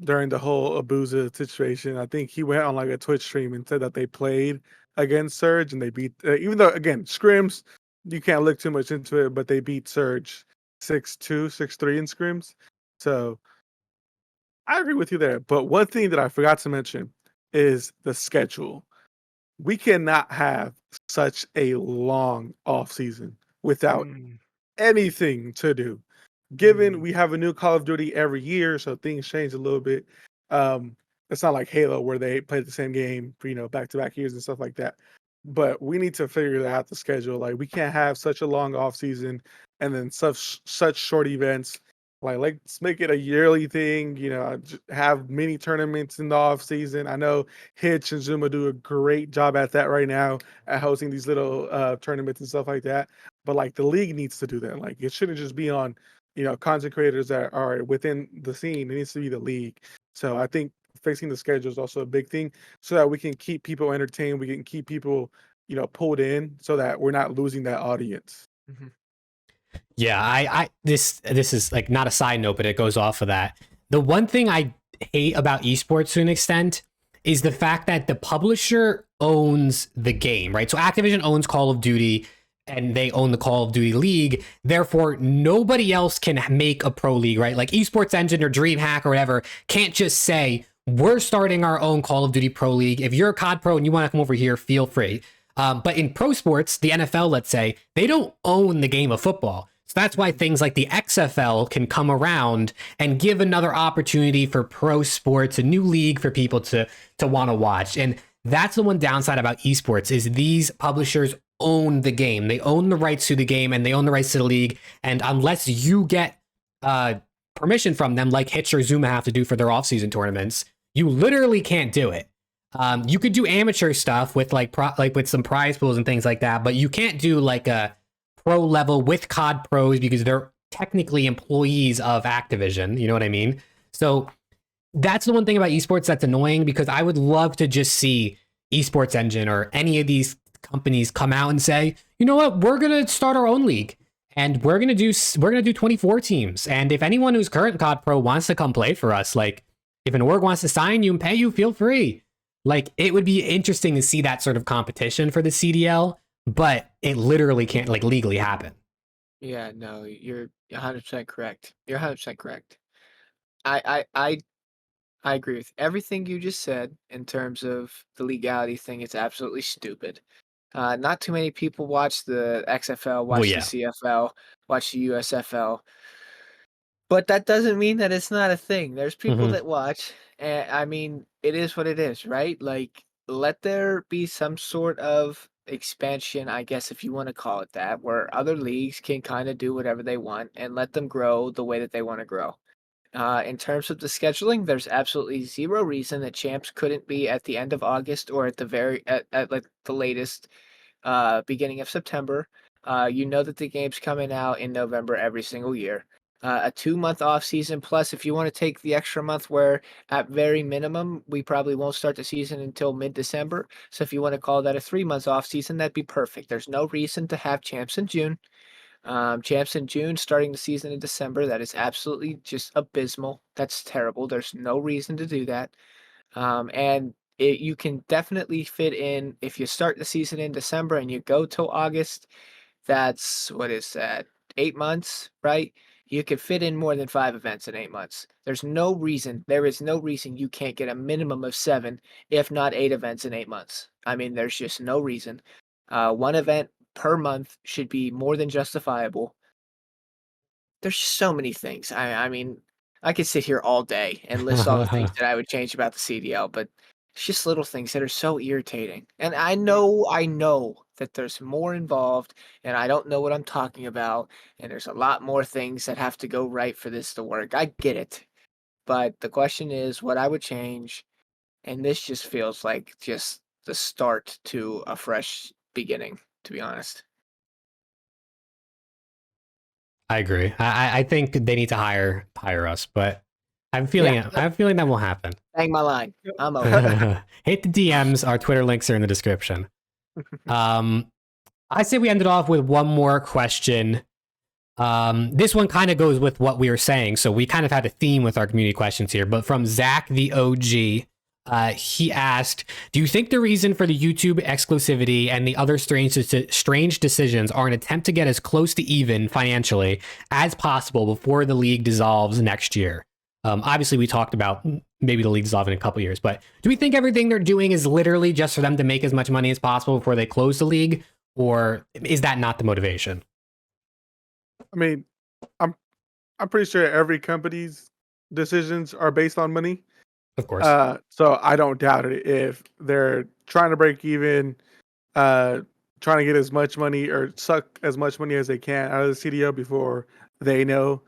during the whole Abuzaah situation, I think he went on like a Twitch stream and said that they played against Surge and they beat, even though, again, scrims, you can't look too much into it, but they beat Surge 6-2, 6-3 in scrims. So I agree with you there. But one thing that I forgot to mention is the schedule. We cannot have such a long off season without anything to do. Given we have a new Call of Duty every year, so things change a little bit. It's not like Halo where they play the same game for back-to-back years and stuff like that. But we need to figure out the schedule. Like, we can't have such a long off season and then such short events. Like, let's make it a yearly thing. Have mini tournaments in the off season. I know Hitch and Zuma do a great job at that right now, at hosting these little tournaments and stuff like that. But like, the league needs to do that. Like, it shouldn't just be on content creators that are within the scene. It needs to be the league. So I think fixing the schedule is also a big thing, so that we can keep people entertained. We can keep people, pulled in, so that we're not losing that audience. Mm-hmm. Yeah, this is like not a side note, but it goes off of that. The one thing I hate about esports to an extent is the fact that the publisher owns the game, right? So Activision owns Call of Duty, and they own the Call of Duty League. Therefore, nobody else can make a pro league, right? Like Esports Engine or DreamHack or whatever can't just say, we're starting our own Call of Duty Pro League. If you're a COD Pro and you want to come over here, feel free. But in pro sports, the NFL, let's say, they don't own the game of football. So that's why things like the XFL can come around and give another opportunity for pro sports, a new league for people to want to watch. And that's the one downside about esports is these publishers own the game. They own the rights to the game and they own the rights to the league. And unless you get permission from them, like Hitch or Zuma have to do for their off-season tournaments, you literally can't do it. You could do amateur stuff with like with some prize pools and things like that, but you can't do like a pro level with COD pros because they're technically employees of Activision. You know what I mean? So that's the one thing about esports that's annoying, because I would love to just see Esports Engine or any of these companies come out and say, you know what, we're gonna start our own league and we're gonna do 24 teams. And if anyone who's current COD Pro wants to come play for us, like if an org wants to sign you and pay you, feel free. Like, it would be interesting to see that sort of competition for the CDL, but it literally can't like legally happen. Yeah, no, you're 100% correct. You're 100% correct. I agree with everything you just said in terms of the legality thing. It's absolutely stupid. Not too many people watch the XFL, Well, watch the yeah. CFL, watch the USFL. But that doesn't mean that it's not a thing. There's people that watch, and I mean, it is what it is, right? Like, let there be some sort of expansion, I guess, if you want to call it that, where other leagues can kind of do whatever they want and let them grow the way that they want to grow. In terms of the scheduling, there's absolutely zero reason that champs couldn't be at the end of August or at the at like the latest beginning of September. You know that the game's coming out in November every single year. A 2 month off season, plus if you want to take the extra month where at very minimum we probably won't start the season until mid-December. So if you want to call that a 3 months off season, that'd be perfect. There's no reason to have champs in June. Champs in June, starting the season in December. That is absolutely just abysmal. That's terrible. There's no reason to do that. You can definitely fit in if you start the season in December and you go till August. That's what is that? 8 months, right? You could fit in more than 5 events in 8 months. There is no reason you can't get a minimum of 7, if not 8 events in 8 months. I mean, there's just no reason. One event per month should be more than justifiable. There's just so many things. I mean, I could sit here all day and list all the things that I would change about the CDL, but it's just little things that are so irritating. And I know that there's more involved, and I don't know what I'm talking about, and there's a lot more things that have to go right for this to work. I get it. But the question is what I would change, and this just feels like just the start to a fresh beginning, to be honest. I agree. I think they need to hire us, but I'm feeling Yeah, I have a feeling that will happen. bang my line. I'm over. Hit the DMs. Our Twitter links are in the description. I say we ended off with one more question. This one kind of goes with what we were saying, so we kind of had a theme with our community questions here. But from Zach the OG, he asked, do you think the reason for the YouTube exclusivity and the other strange decisions are an attempt to get as close to even financially as possible before the league dissolves next year? Obviously, we talked about maybe the league dissolve in a couple years, but do we think everything they're doing is literally just for them to make as much money as possible before they close the league, or is that not the motivation? I mean, I'm I'm pretty sure every company's decisions are based on money. Of course. So I don't doubt it if they're trying to break even, uh, trying to get as much money or suck as much money as they can out of the CDO before they know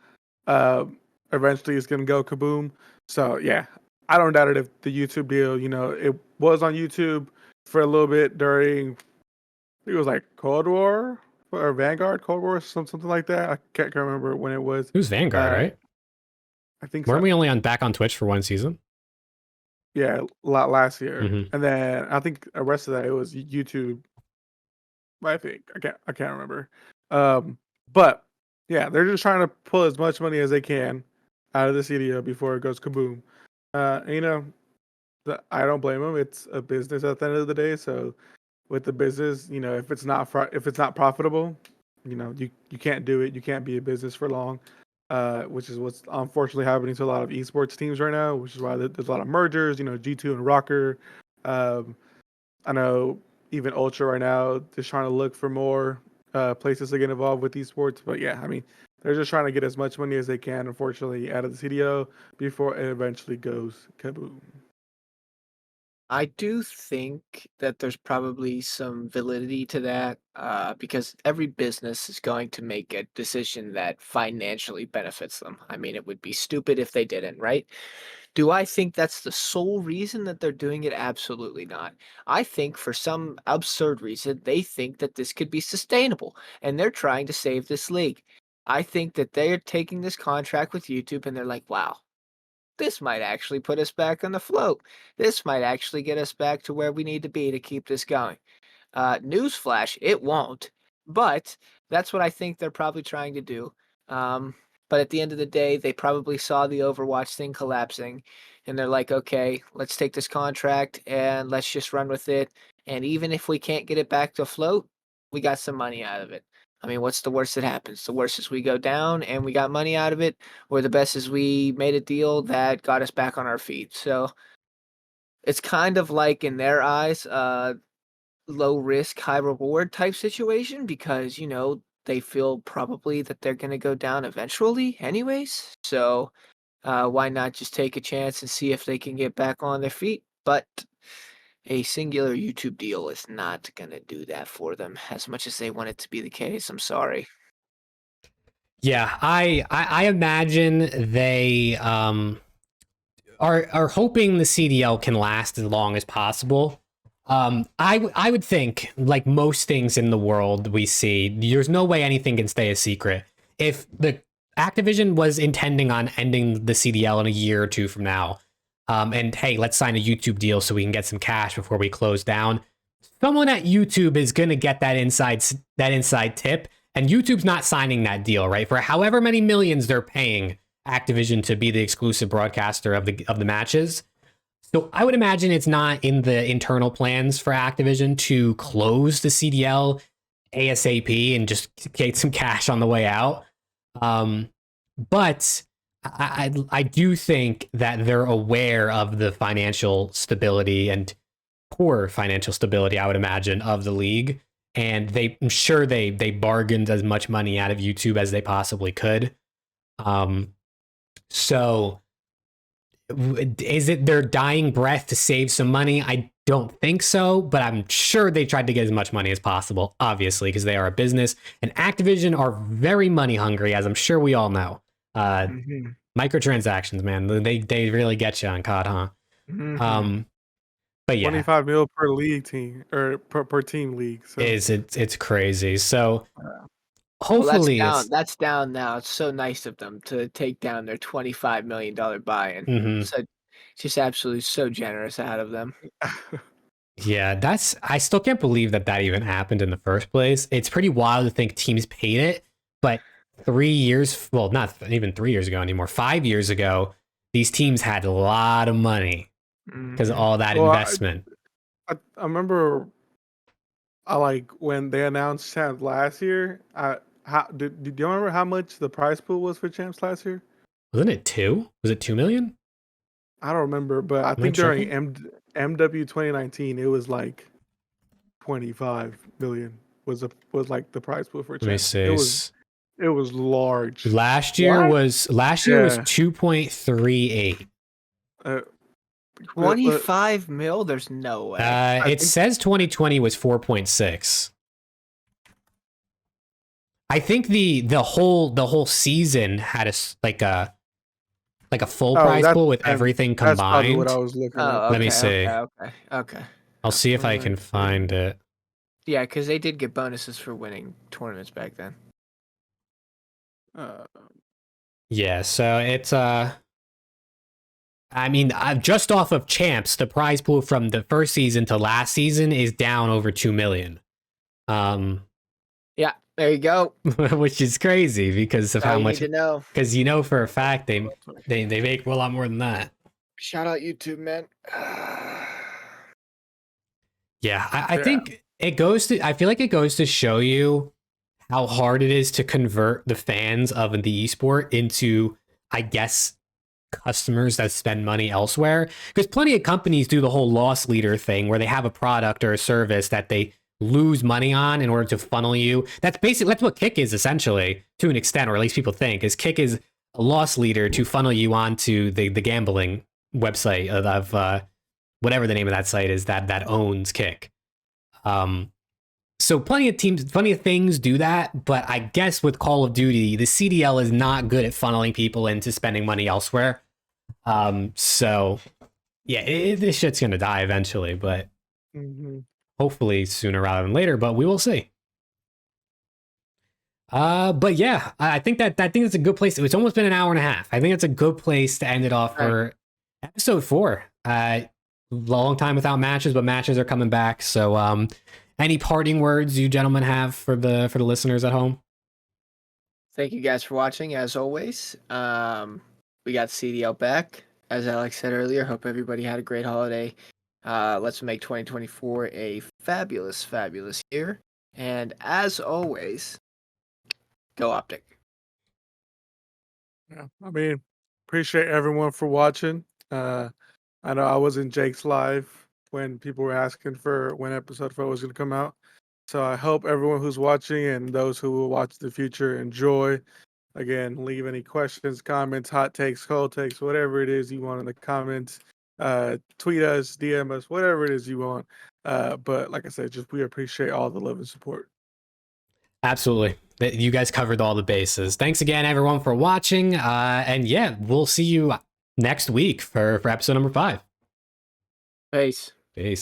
uh, eventually it's going to go kaboom. So yeah, I don't doubt it if the YouTube deal, it was on YouTube for a little bit during, I think it was like Cold War or Vanguard, Cold War, something like that. I can't remember when it was. It was Vanguard, right? I think Weren't so. we only back on Twitch for one season? Yeah, last year, Mhm. and then I think the rest of that it was YouTube. I think I can't remember. But yeah, they're just trying to pull as much money as they can out of the CDO before it goes kaboom. And, I don't blame them. It's a business at the end of the day. So with the business, if it's not profitable, you can't do it. You can't be a business for long. which is what's unfortunately happening to a lot of esports teams right now, which is why there's a lot of mergers. You know, G2 and Rocker. Um, I know even Ultra right now is trying to look for more places to get involved with esports. But yeah, I mean, they're just trying to get as much money as they can, unfortunately, out of the CDL before it eventually goes kaboom. I do think that there's probably some validity to that because every business is going to make a decision that financially benefits them. I mean, it would be stupid if they didn't, right? Do I think that's the sole reason that they're doing it? Absolutely not. I think for some absurd reason, they think that this could be sustainable and they're trying to save this league. I think that they're taking this contract with YouTube and they're like, wow, this might actually put us back on the float. This might actually get us back to where we need to be to keep this going. Newsflash, it won't, but that's what I think they're probably trying to do. Um, but at the end of the day, they probably saw the Overwatch thing collapsing, and they're like, okay, let's take this contract and let's just run with it. And even if we can't get it back to float, we got some money out of it. I mean, what's the worst that happens? The worst is we go down and we got money out of it, or the best is we made a deal that got us back on our feet. So it's kind of like in their eyes, low risk, high reward type situation because, you know, they feel probably that they're going to go down eventually anyways. So why not just take a chance and see if they can get back on their feet? But a singular YouTube deal is not going to do that for them as much as they want it to be the case. I'm sorry. Yeah, I imagine they are hoping the CDL can last as long as possible. I would think, like most things in the world we see, there's no way anything can stay a secret. If the Activision was intending on ending the CDL in a year or two from now, and hey, let's sign a YouTube deal so we can get some cash before we close down, someone at YouTube is going to get that inside tip, and YouTube's not signing that deal, right? For however many millions they're paying Activision to be the exclusive broadcaster of the matches. So I would imagine it's not in the internal plans for Activision to close the CDL ASAP and just get some cash on the way out. But I do think that they're aware of the financial stability and poor financial stability, I would imagine, of the league. And I'm sure they bargained as much money out of YouTube as they possibly could. So is it their dying breath to save some money? I don't think so, but I'm sure they tried to get as much money as possible, obviously, because they are a business. And Activision are very money hungry, as I'm sure we all know. Microtransactions, man, they really get you on COD, huh? But yeah, 25 mil per league team or per team league. So it's crazy. So Well, hopefully that's down now. It's so nice of them to take down their $25 million buy-in. So just absolutely so generous out of them. Yeah, I still can't believe that even happened in the first place. It's pretty wild to think teams paid it, but 3 years, well, not even 3 years ago anymore, 5 years ago, these teams had a lot of money because of all that investment. I remember I like when they announced champs last year. Did you remember how much the prize pool was for champs last year? Wasn't it 2? Was it 2 million? I don't remember, but I think during MW 2019 it was like 25 million was like the prize pool for champs. Let me see. It was large. Last year was 2.38. 25 mil? There's no way. It says 2020 was 4.6. I think the whole season had a full prize pool with everything combined. That's probably what I was looking at. Let me see. Okay. I'll see if I can find it. Yeah, because they did get bonuses for winning tournaments back then. Yeah, so it's I mean, just off of champs, the prize pool from the first season to last season is down over 2 million. Yeah, there you go. Which is crazy because of how much. Because you know for a fact they make a lot more than that. Shout out YouTube, man. Yeah, I think it goes to. I feel like it goes to show you how hard it is to convert the fans of the esport into, I guess, customers that spend money elsewhere. Because plenty of companies do the whole loss leader thing where they have a product or a service that they lose money on in order to funnel you. That's what Kick is essentially, to an extent, or at least people think, is Kick is a loss leader to funnel you onto the gambling website of whatever the name of that site is that owns Kick. So plenty of things do that, but I guess with Call of Duty, the CDL is not good at funneling people into spending money elsewhere. So yeah, this shit's gonna die eventually, but hopefully sooner rather than later. But we will see. But yeah, I think it's a good place. It's almost been an hour and a half. I think it's a good place to end it off for episode 4. Long time without matches, but matches are coming back. So any parting words you gentlemen have for the listeners at home? Thank you guys for watching, as always. We got CDL back. As Alex said earlier, hope everybody had a great holiday. Let's make 2024 a fabulous, fabulous year. And as always, go Optic. Yeah, I mean, appreciate everyone for watching. I know I was in Jake's live when people were asking for when episode 4 was going to come out. So I hope everyone who's watching and those who will watch in the future enjoy. Again, leave any questions, comments, hot takes, cold takes, whatever it is you want in the comments. Tweet us, DM us, whatever it is you want. But like I said, we appreciate all the love and support. Absolutely. You guys covered all the bases. Thanks again, everyone, for watching. And yeah, we'll see you next week for episode number 5. Peace. Peace.